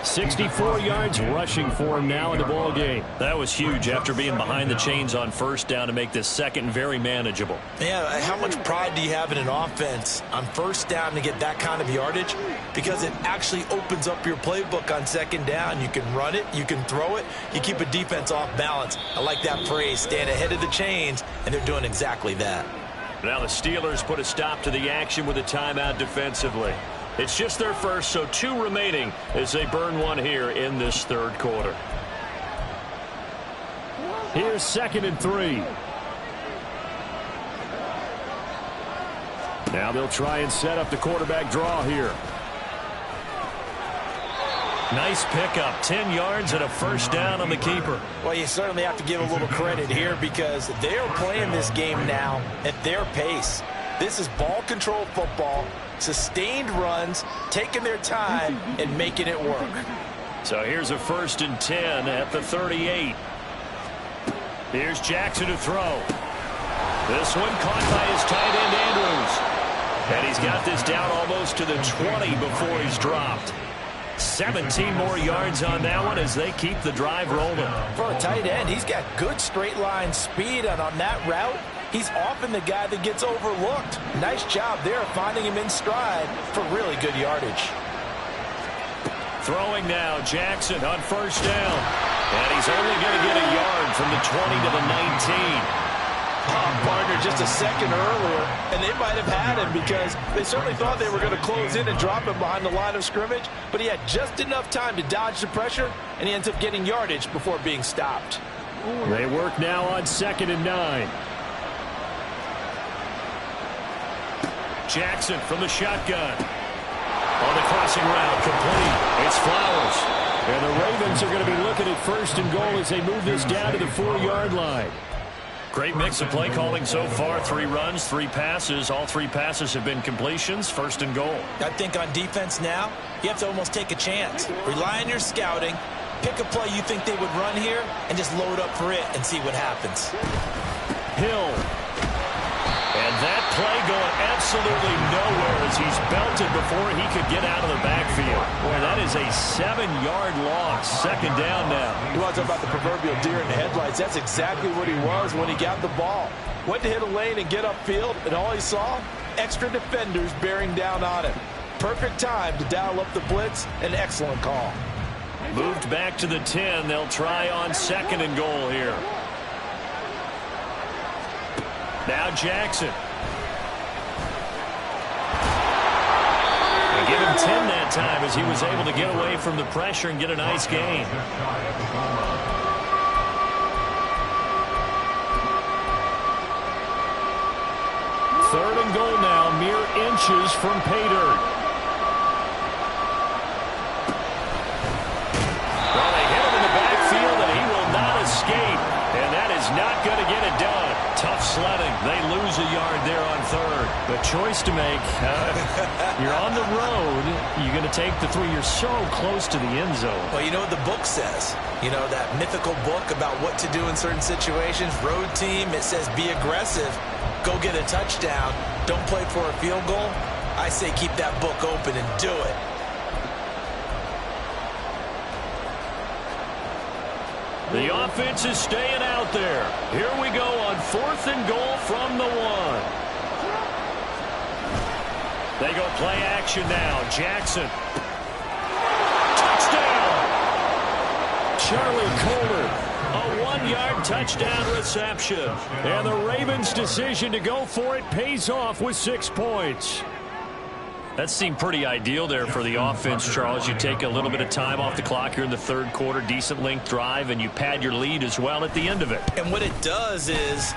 64 yards rushing for him now in the ball game. That was huge after being behind the chains on 1st down to make this 2nd very manageable. Yeah, how much pride do you have in an offense on 1st down to get that kind of yardage? Because it actually opens up your playbook on 2nd down. You can run it, you can throw it, you keep a defense off balance. I like that phrase, stand ahead of the chains, and they're doing exactly that. Now the Steelers put a stop to the action with a timeout defensively. It's just their 1st, so 2 remaining as they burn one here in this 3rd quarter. Here's 2nd and 3. Now they'll try and set up the quarterback draw here. Nice pickup, 10 yards and a 1st down on the keeper. Well, you certainly have to give a little credit here because they're playing this game now at their pace. This is ball control football, sustained runs, taking their time and making it work. So here's a 1st and 10 at the 38. Here's Jackson to throw. This one caught by his tight end Andrews. And he's got this down almost to the 20 before he's dropped. 17 more yards on that one as they keep the drive rolling. For a tight end, he's got good straight line speed, and on that route, he's often the guy that gets overlooked. Nice job there finding him in stride for really good yardage. Throwing now, Jackson on 1st down. And he's only going to get a yard from the 20 to the 19. Partner just a second earlier, and they might have had him because they certainly thought they were going to close in and drop him behind the line of scrimmage, but he had just enough time to dodge the pressure, and he ends up getting yardage before being stopped. They work now on 2nd and 9. Jackson from the shotgun. On the crossing route, complete. It's Flowers. And the Ravens are going to be looking at 1st and goal as they move this down to the 4-yard line. Great mix of play calling so far. 3 runs, 3 passes. All 3 passes have been completions. First and goal. I think on defense now, you have to almost take a chance. Rely on your scouting. Pick a play you think they would run here and just load up for it and see what happens. Hill. And that play going absolutely nowhere as he's belted before he could get out of the backfield. Boy, that is a 7-yard loss. Second down now. You want to talk about the proverbial deer in the headlights? That's exactly what he was when he got the ball. Went to hit a lane and get upfield, and all he saw, extra defenders bearing down on him. Perfect time to dial up the blitz. An excellent call. Moved back to the 10. They'll try on second and goal here. Now Jackson. They give him 10 that time as he was able to get away from the pressure and get a nice gain. Third and goal now, mere inches from pay dirt. Well, they hit him in the backfield, and he will not escape. And that is not going to get it done. Tough sledding. They lose a yard there on third. The choice to make. You're on the road. You're going to take the 3. You're so close to the end zone. Well, you know what the book says. You know, that mythical book about what to do in certain situations. Road team, it says be aggressive. Go get a touchdown. Don't play for a field goal. I say keep that book open and do it. The offense is staying out there. Here we go on 4th and goal from the 1. They go play action now. Jackson. Touchdown! Charlie Kohler. A 1-yard touchdown reception. And the Ravens' decision to go for it pays off with 6 points. That seemed pretty ideal there for the offense, Charles. You take a little bit of time off the clock here in the 3rd quarter, decent length drive, and you pad your lead as well at the end of it. And what it does is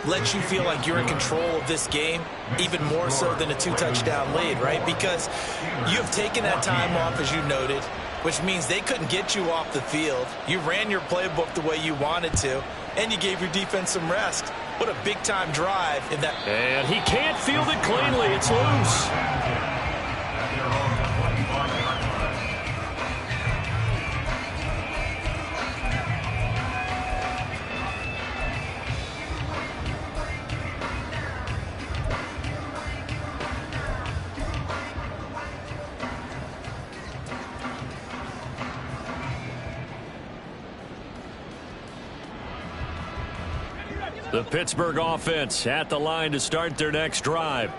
let you feel like you're in control of this game, even more so than a 2-touchdown lead, right? Because you've taken that time off, as you noted, which means they couldn't get you off the field. You ran your playbook the way you wanted to, and you gave your defense some rest. What a big-time drive in that. And he can't field it cleanly. It's loose. The Pittsburgh offense at the line to start their next drive.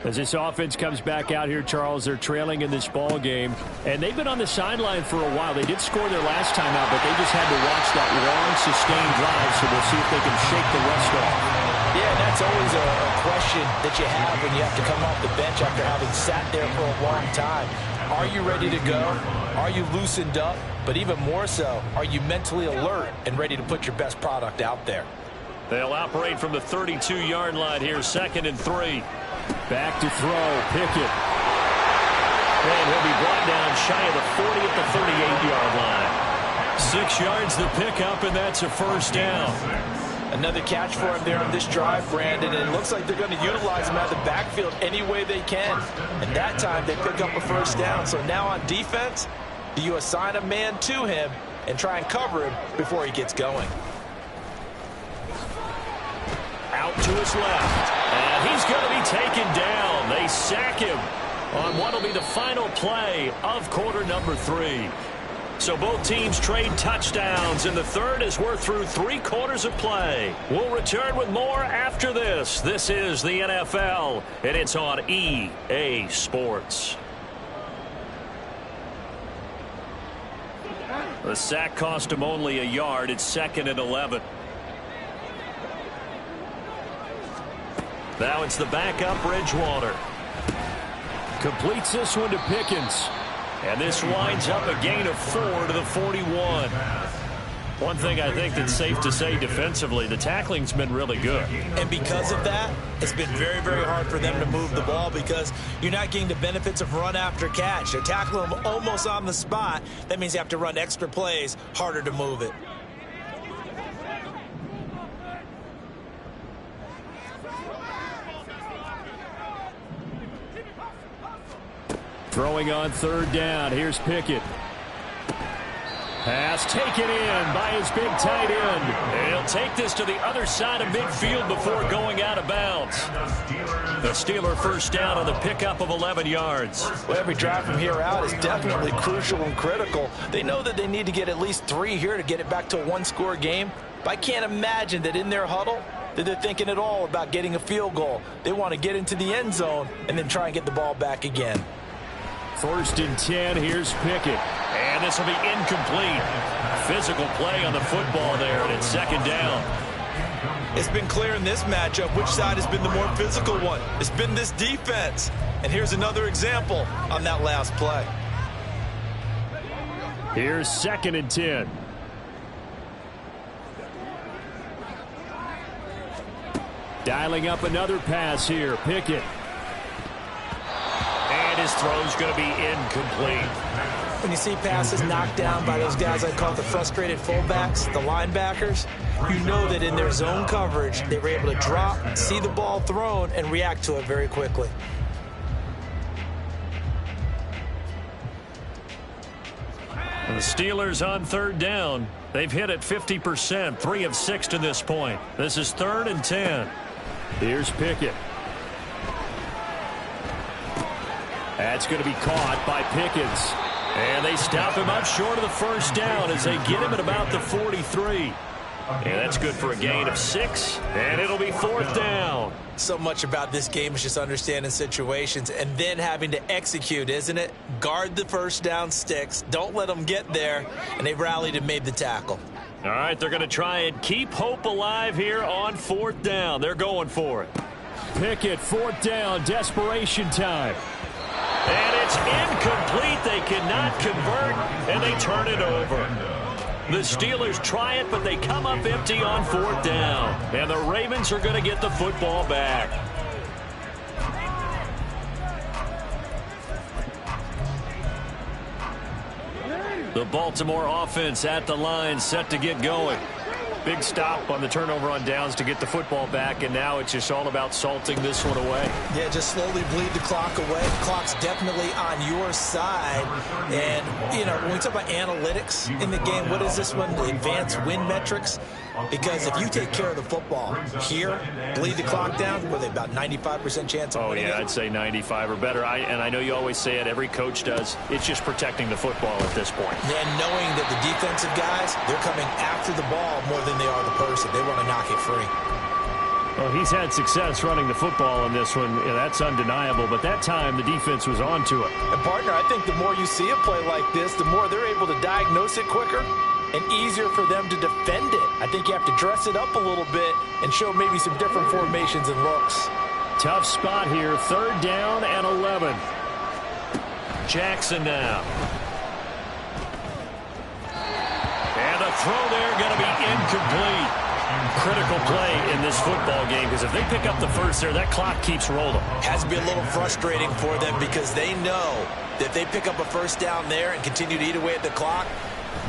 As this offense comes back out here, Charles, they're trailing in this ball game, and they've been on the sideline for a while. They did score their last time out, but they just had to watch that long, sustained drive, so we'll see if they can shake the rust off. Yeah, that's always a question that you have when you have to come off the bench after having sat there for a long time. Are you ready to go? Are you loosened up? But even more so, are you mentally alert and ready to put your best product out there? They'll operate from the 32-yard line here, 2nd and 3. Back to throw, Pickett. And he'll be brought down shy of the 40 at the 38-yard line. 6 yards the pickup, and that's a first down. Another catch for him there on this drive, Brandon, and it looks like they're going to utilize him out of the backfield any way they can. And that time they pick up a first down. So now on defense, do you assign a man to him and try and cover him before he gets going? Out to his left. And he's going to be taken down. They sack him on what will be the final play of quarter number 3. So both teams trade touchdowns in the third as we're through 3 quarters of play. We'll return with more after this. This is the NFL, and it's on EA Sports. The sack cost him only a yard. It's 2nd and 11. Now it's the backup, Bridgewater. Completes this one to Pickens. And this winds up a gain of 4 to the 41. One thing I think that's safe to say defensively, the tackling's been really good. And because of that, it's been very, very hard for them to move the ball because you're not getting the benefits of run after catch. They're tackling them almost on the spot. That means you have to run extra plays, harder to move it. Throwing on third down. Here's Pickett. Pass taken in by his big tight end. He'll take this to the other side of midfield before going out of bounds. The Steeler first down on the pickup of 11 yards. Well, every drive from here out is definitely crucial and critical. They know that they need to get at least 3 here to get it back to a one-score game. But I can't imagine that in their huddle that they're thinking at all about getting a field goal. They want to get into the end zone and then try and get the ball back again. First and 10, here's Pickett. And this will be incomplete. Physical play on the football there, and it's second down. It's been clear in this matchup which side has been the more physical one. It's been this defense. And here's another example on that last play. Here's second and 10. Dialing up another pass here. Pickett. And his throw's going to be incomplete. When you see passes knocked down by those guys I call the frustrated fullbacks, the linebackers, you know that in their zone coverage, they were able to drop, see the ball thrown, and react to it very quickly. And the Steelers on third down. They've hit it 50%, 3 of 6 to this point. This is third and 10. Here's Pickett. That's going to be caught by Pickens. And they stop him up short of the first down as they get him at about the 43. And that's good for a gain of 6. And it'll be fourth down. So much about this game is just understanding situations and then having to execute, isn't it? Guard the first down sticks. Don't let them get there. And they rallied and made the tackle. All right, they're going to try and keep hope alive here on fourth down. They're going for it. Pickett, fourth down, desperation time. And it's incomplete. They cannot convert, and they turn it over. The Steelers try it, but they come up empty on fourth down. And the Ravens are going to get the football back. The Baltimore offense at the line, set to get going. Big stop on the turnover on downs to get the football back, and now it's just all about salting this one away. Yeah, just slowly bleed the clock away. The clock's definitely on your side. And, you know, when we talk about analytics in the game, what is this one? The advanced win metrics? Because if you take care of the football here, bleed the clock down, with about 95% chance of winning it. I'd say 95 or better. And I know you always say it, every coach does. It's just protecting the football at this point. And knowing that the defensive guys, they're coming after the ball more than they are the person. They want to knock it free. Well, he's had success running the football in this one. Yeah, that's undeniable. But that time, the defense was on to it. And, partner, I think the more you see a play like this, the more they're able to diagnose it quicker and easier for them to defend it. I think you have to dress it up a little bit and show maybe some different formations and looks. Tough spot here. Third down and 11. Jackson now. And a throw there going to be incomplete. Critical play in this football game, because if they pick up the first there, that clock keeps rolling. Has to be a little frustrating for them because they know that if they pick up a first down there and continue to eat away at the clock,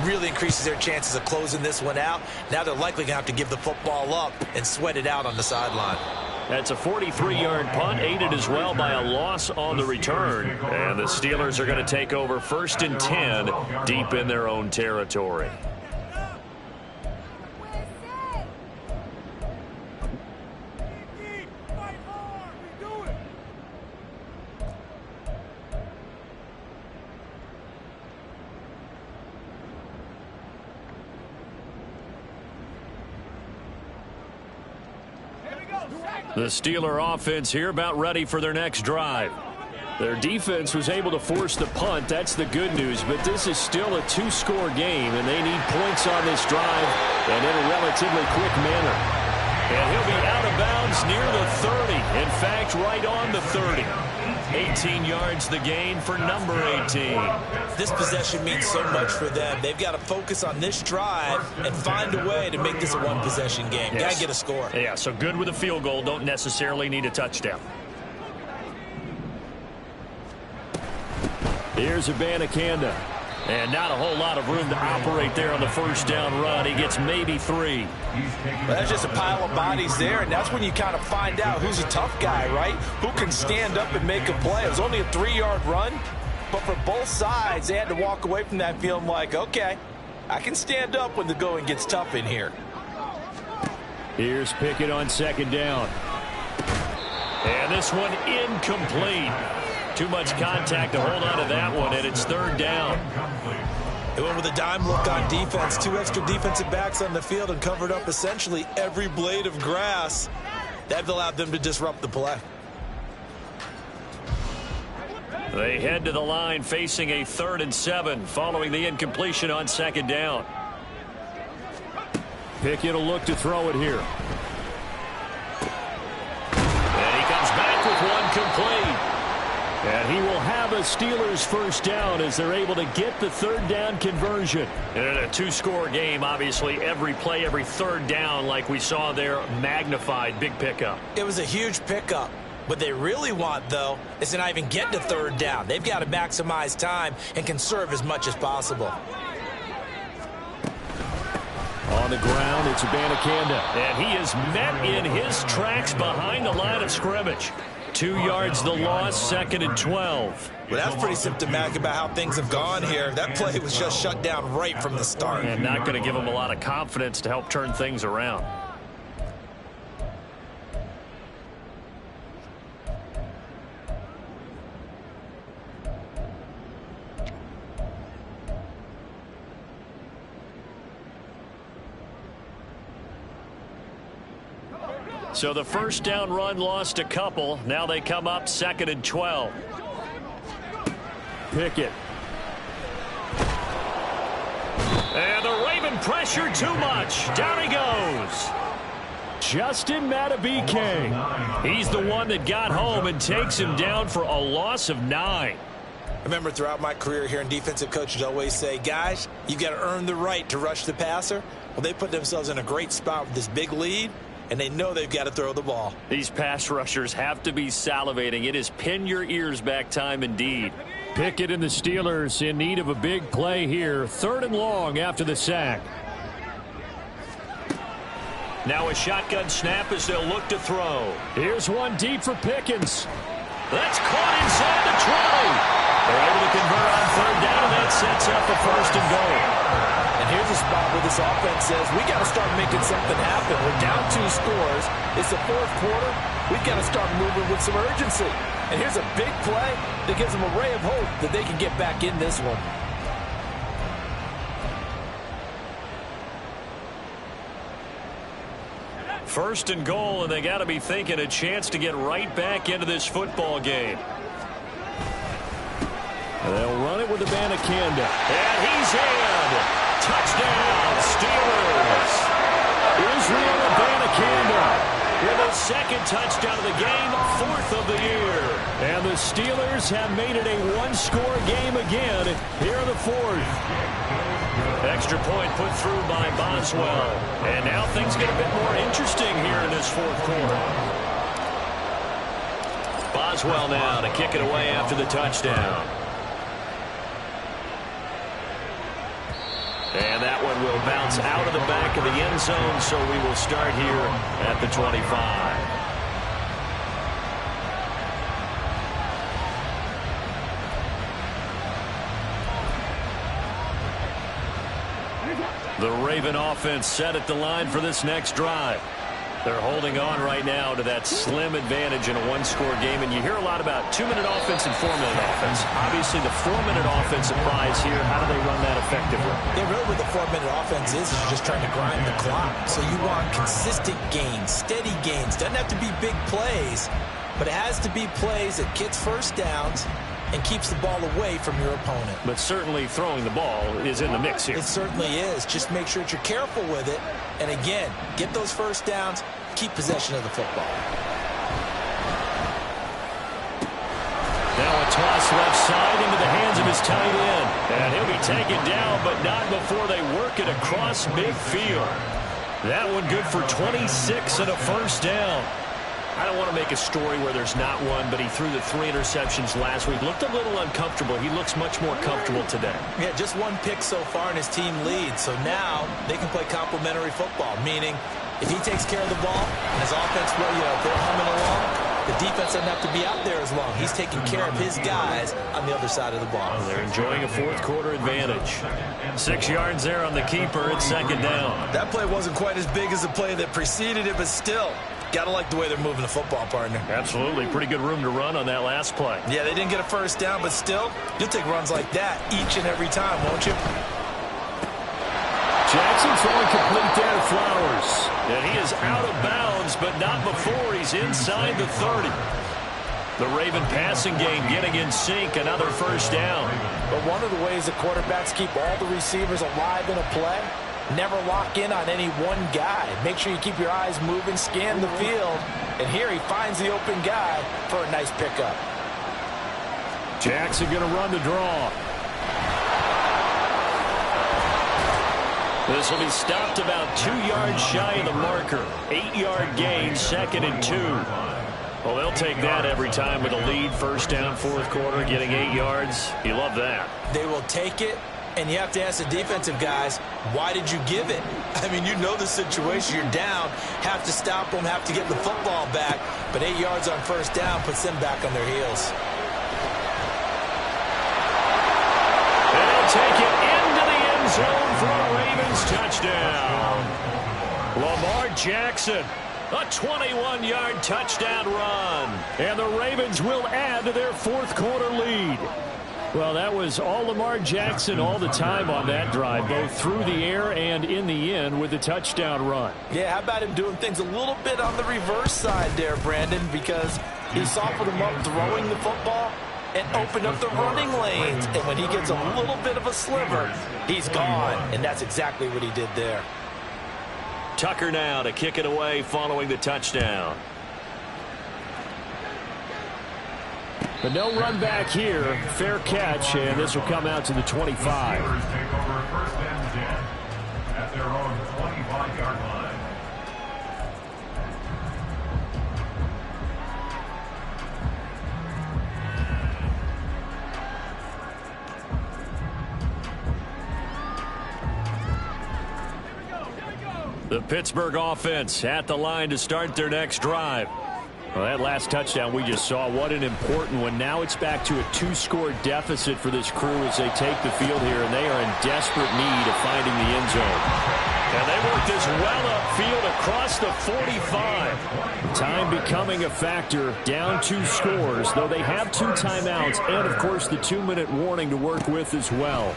really increases their chances of closing this one out. Now they're likely going to have to give the football up and sweat it out on the sideline. That's a 43-yard punt, aided as well by a loss on the return. And the Steelers are going to take over first and 10 deep in their own territory. The Steeler offense here about ready for their next drive. Their defense was able to force the punt. That's the good news. But this is still a 2-score game, and they need points on this drive and in a relatively quick manner. And he'll be out of bounds near the 30. In fact, right on the 30. 18 yards the gain for number 18. This possession means so much for them. They've got to focus on this drive and find a way to make this a one-possession game. Yes. Got to get a score. Yeah, so good with a field goal. Don't necessarily need a touchdown. Here's Abanikanda. And not a whole lot of room to operate there on the first down run. He gets maybe 3. Well, that's just a pile of bodies there, and that's when you kind of find out who's a tough guy, right? Who can stand up and make a play. It was only a 3-yard run, But for both sides, they had to walk away from that feeling like, okay, I can stand up when the going gets tough in here. Here's Pickett on second down. And this one incomplete. Too much contact to hold on to that one, and it's third down. They went with a dime look on defense. 2 extra defensive backs on the field and covered up essentially every blade of grass. That allowed them to disrupt the play. They head to the line facing a 3rd and 7 following the incompletion on second down. Pickett will look to throw it here. And he comes back with one complete. And he will have a Steelers first down as they're able to get the 3rd down conversion. And in a 2-score game, obviously, every play, every 3rd down, like we saw there, magnified. Big pickup. It was a huge pickup. What they really want, though, is to not even get to 3rd down. They've got to maximize time and conserve as much as possible. On the ground, it's Abanikanda. And he is met in his tracks behind the line of scrimmage. 2 yards the loss, 2nd and 12. Well, that's pretty symptomatic about how things have gone here. That play was just shut down right from the start. And not going to give him a lot of confidence to help turn things around. So the first down run lost a couple. Now they come up 2nd and 12. Pickett. And the Raven pressure too much. Down he goes. Justin Madubuike. He's the one that got home and takes him down for a loss of 9. I remember throughout my career here in defensive coaches always say, guys, you got to earn the right to rush the passer. Well, they put themselves in a great spot with this big lead, and they know they've got to throw the ball. These pass rushers have to be salivating. It is pin your ears back time indeed. Pickett and the Steelers in need of a big play here. 3rd and long after the sack. Now a shotgun snap as they'll look to throw. Here's one deep for Pickens. That's caught inside the 20. They're able to convert on 3rd down, and that sets up the 1st and goal. And here's a spot where this offense says, we got to start making something happen. We're down 2 scores. It's the 4th quarter. We've got to start moving with some urgency. And here's a big play that gives them a ray of hope that they can get back in this one. First and goal, and they got to be thinking a chance to get right back into this football game. They'll run it with Abanikanda. And he's in. Touchdown, Steelers. Israel Abanikanda with his 2nd touchdown of the game, 4th of the year. And the Steelers have made it a 1-score game again here in the 4th. Extra point put through by Boswell. And now things get a bit more interesting here in this 4th quarter. Boswell now to kick it away after the touchdown. And that one will bounce out of the back of the end zone, so we will start here at the 25. The Raven offense set at the line for this next drive. They're holding on right now to that slim advantage in a 1-score game. And you hear a lot about 2-minute offense and 4-minute offense. Obviously, the 4-minute offense applies here. How do they run that effectively? Yeah, really what the 4-minute offense is you're just trying to grind the clock. So you want consistent gains, steady gains. Doesn't have to be big plays, but it has to be plays that gets first downs and keeps the ball away from your opponent. But certainly throwing the ball is in the mix here. It certainly is. Just make sure that you're careful with it. And again, get those first downs, keep possession of the football. Now a toss left side into the hands of his tight end. And he'll be taken down, but not before they work it across midfield. That one good for 26 and a first down. I don't want to make a story where there's not one, but he threw the 3 interceptions last week. Looked a little uncomfortable. He looks much more comfortable today. Yeah, just 1 pick so far and his team leads. So now they can play complementary football, meaning if he takes care of the ball and his offense, they're humming along, The defense doesn't have to be out there as long. He's taking care of his guys on the other side of the ball. They're enjoying a fourth quarter advantage. 6 yards there on the keeper. It's second down. That play wasn't quite as big as the play that preceded it, but still, got to like the way they're moving the football, partner. Absolutely. Pretty good room to run on that last play. Yeah, they didn't get a first down, but still, you'll take runs like that each and every time, won't you? Jackson throwing complete there to Flowers. And he is out of bounds, but not before he's inside the 30. The Raven passing game getting in sync, another first down. But one of the ways the quarterbacks keep all the receivers alive in a play, never lock in on any one guy. Make sure you keep your eyes moving, scan the field, and here he finds the open guy for a nice pickup. Jackson going to run the draw. This will be stopped about 2 yards shy of the marker. 8-yard gain, second and 2. Well, they'll take that every time with a lead. First down, fourth quarter, getting 8 yards. You love that. They will take it, and you have to ask the defensive guys, why did you give it? I mean, you know the situation. You're down, have to stop them, have to get the football back, but 8 yards on first down puts them back on their heels. And they'll take it into the end zone for a Ravens touchdown. Lamar Jackson. A 21-yard touchdown run. And the Ravens will add to their fourth quarter lead. Well, that was all Lamar Jackson all the time on that drive, both through the air and in the end with the touchdown run. Yeah, how about him doing things a little bit on the reverse side there, Brandon, because he softened him up throwing the football and opened up the running lanes. And when he gets a little bit of a sliver, he's gone. And that's exactly what he did there. Tucker now to kick it away following the touchdown. But no run back here. Fair catch, and this will come out to the 25. Steelers take over first and 10 at their own 25-yard line. The Pittsburgh offense at the line to start their next drive. Well, that last touchdown we just saw, what an important one. Now it's back to a 2-score deficit for this crew as they take the field here, and they are in desperate need of finding the end zone. And they work this well upfield across the 45. Time becoming a factor, down 2 scores, though they have 2 timeouts and, of course, the 2-minute warning to work with as well.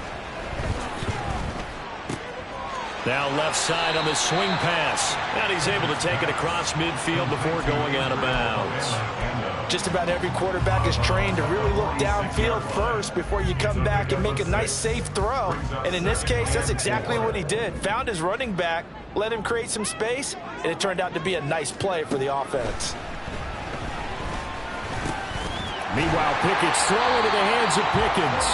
Now left side on the swing pass. And he's able to take it across midfield before going out of bounds. Just about every quarterback is trained to really look downfield first before you come back and make a nice, safe throw. And in this case, that's exactly what he did. Found his running back, let him create some space, and it turned out to be a nice play for the offense. Meanwhile, Pickett's throw into the hands of Pickens.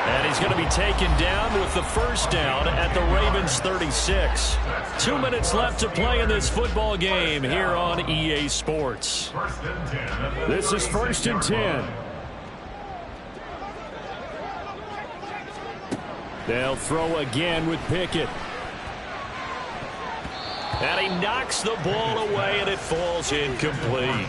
And he's going to be taken down with the first down at the Ravens 36. 2 minutes left to play in this football game here on EA Sports. This is first and 10. They'll throw again with Pickett. And he knocks the ball away, and it falls incomplete.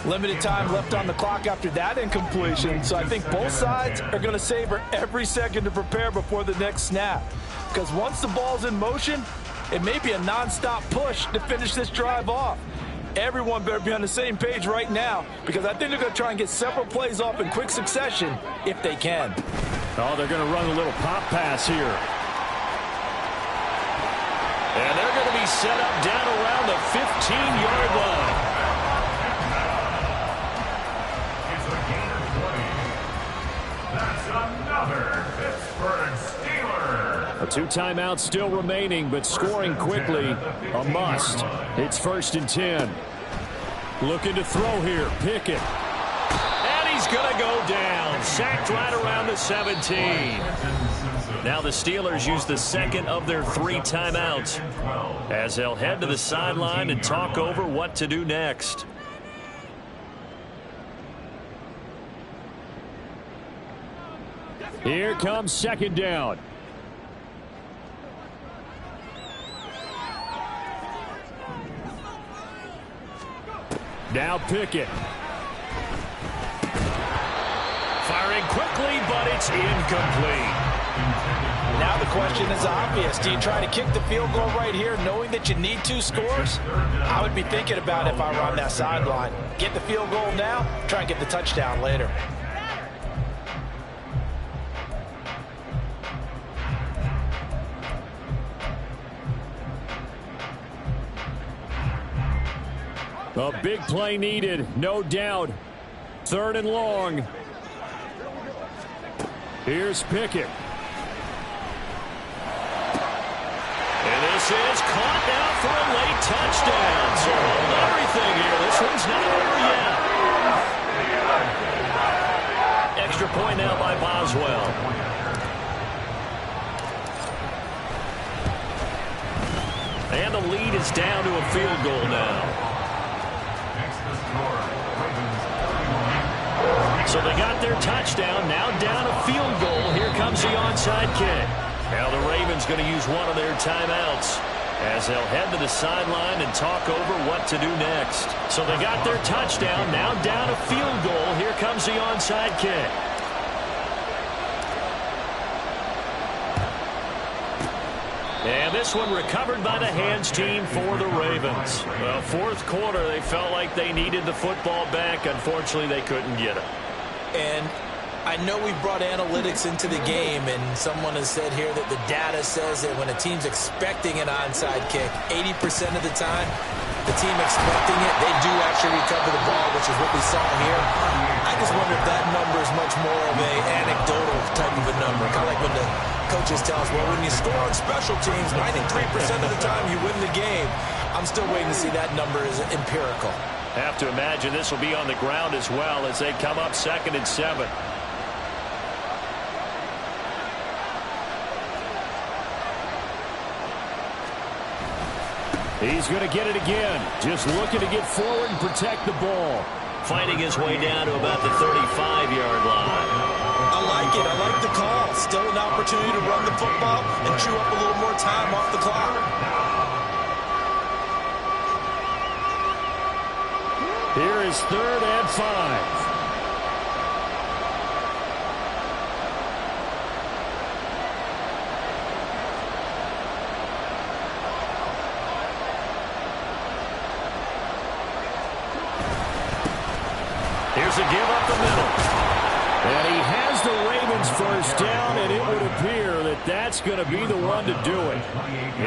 Limited time left on the clock after that incompletion, so I think both sides are going to savor every second to prepare before the next snap. Because once the ball's in motion, it may be a nonstop push to finish this drive off. Everyone better be on the same page right now, because I think they're going to try and get several plays off in quick succession if they can. Oh, they're going to run a little pop pass here. And they're going to be set up down around the 15-yard line. It's a gain of 20. That's another Pittsburgh Steeler. 2 timeouts still remaining, but scoring quickly, a must. It's first and 10. Looking to throw here, Pickett. And he's going to go down. Sacked right around the 17. Now the Steelers use the second of their 3 timeouts as they'll head to the sideline and talk over what to do next. Here comes second down. Now Pickett. Firing quickly, but it's incomplete. Now the question is obvious. Do you try to kick the field goal right here knowing that you need 2 scores? I would be thinking about it if I were on that sideline. Get the field goal now, try and get the touchdown later. A big play needed, no doubt. 3rd and long. Here's Pickett. And this is caught now for a late touchdown. So hold everything here. This one's not over yet. Extra point now by Boswell. And the lead is down to a field goal now. So they got their touchdown, now down a field goal. Here comes the onside kick. Now the Ravens going to use one of their timeouts as they'll head to the sideline and talk over what to do next. So they got their touchdown, now down a field goal. Here comes the onside kick. And this one recovered by the hands team for the Ravens. Well, 4th quarter, they felt like they needed the football back. Unfortunately, they couldn't get it. And I know we brought analytics into the game, and someone has said here that the data says that when a team's expecting an onside kick, 80% of the time, the team expecting it, they do actually recover the ball, which is what we saw here. I just wonder if that number is much more of an anecdotal type of a number, kind of like when the coaches tell us, well, when you score on special teams, 93% of the time you win the game. I'm still waiting to see that number is empirical. Have to imagine this will be on the ground as well as they come up 2nd and 7. He's going to get it again. Just looking to get forward and protect the ball. Fighting his way down to about the 35-yard line. I like it. I like the call. Still an opportunity to run the football and chew up a little more time off the clock. Here is 3rd and 5. Here's a give up the middle. And he has the Ravens first down, and it would appear that that's going to be the one to do it.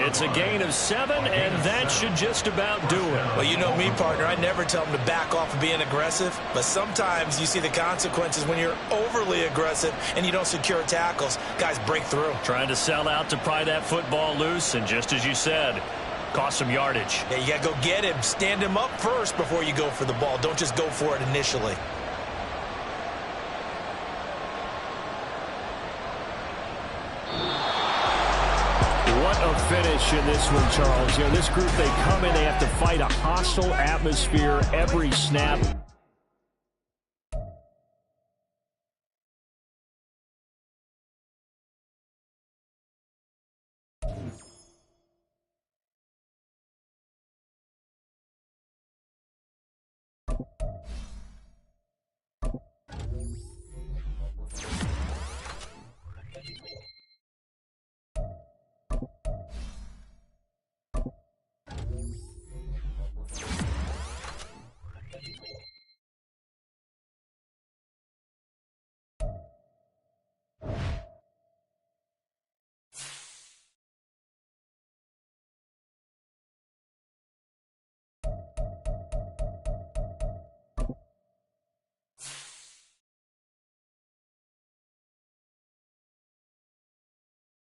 It's a gain of 7, and that should just about do it. Well, you know me, partner. I never tell them to back off of being aggressive, but sometimes you see the consequences when you're overly aggressive and you don't secure tackles. Guys break through. Trying to sell out to pry that football loose, and just as you said, cost some yardage. Yeah, you got to go get him. Stand him up first before you go for the ball. Don't just go for it initially. What a finish in this one, Charles. You know, this group, they come in, they have to fight a hostile atmosphere every snap.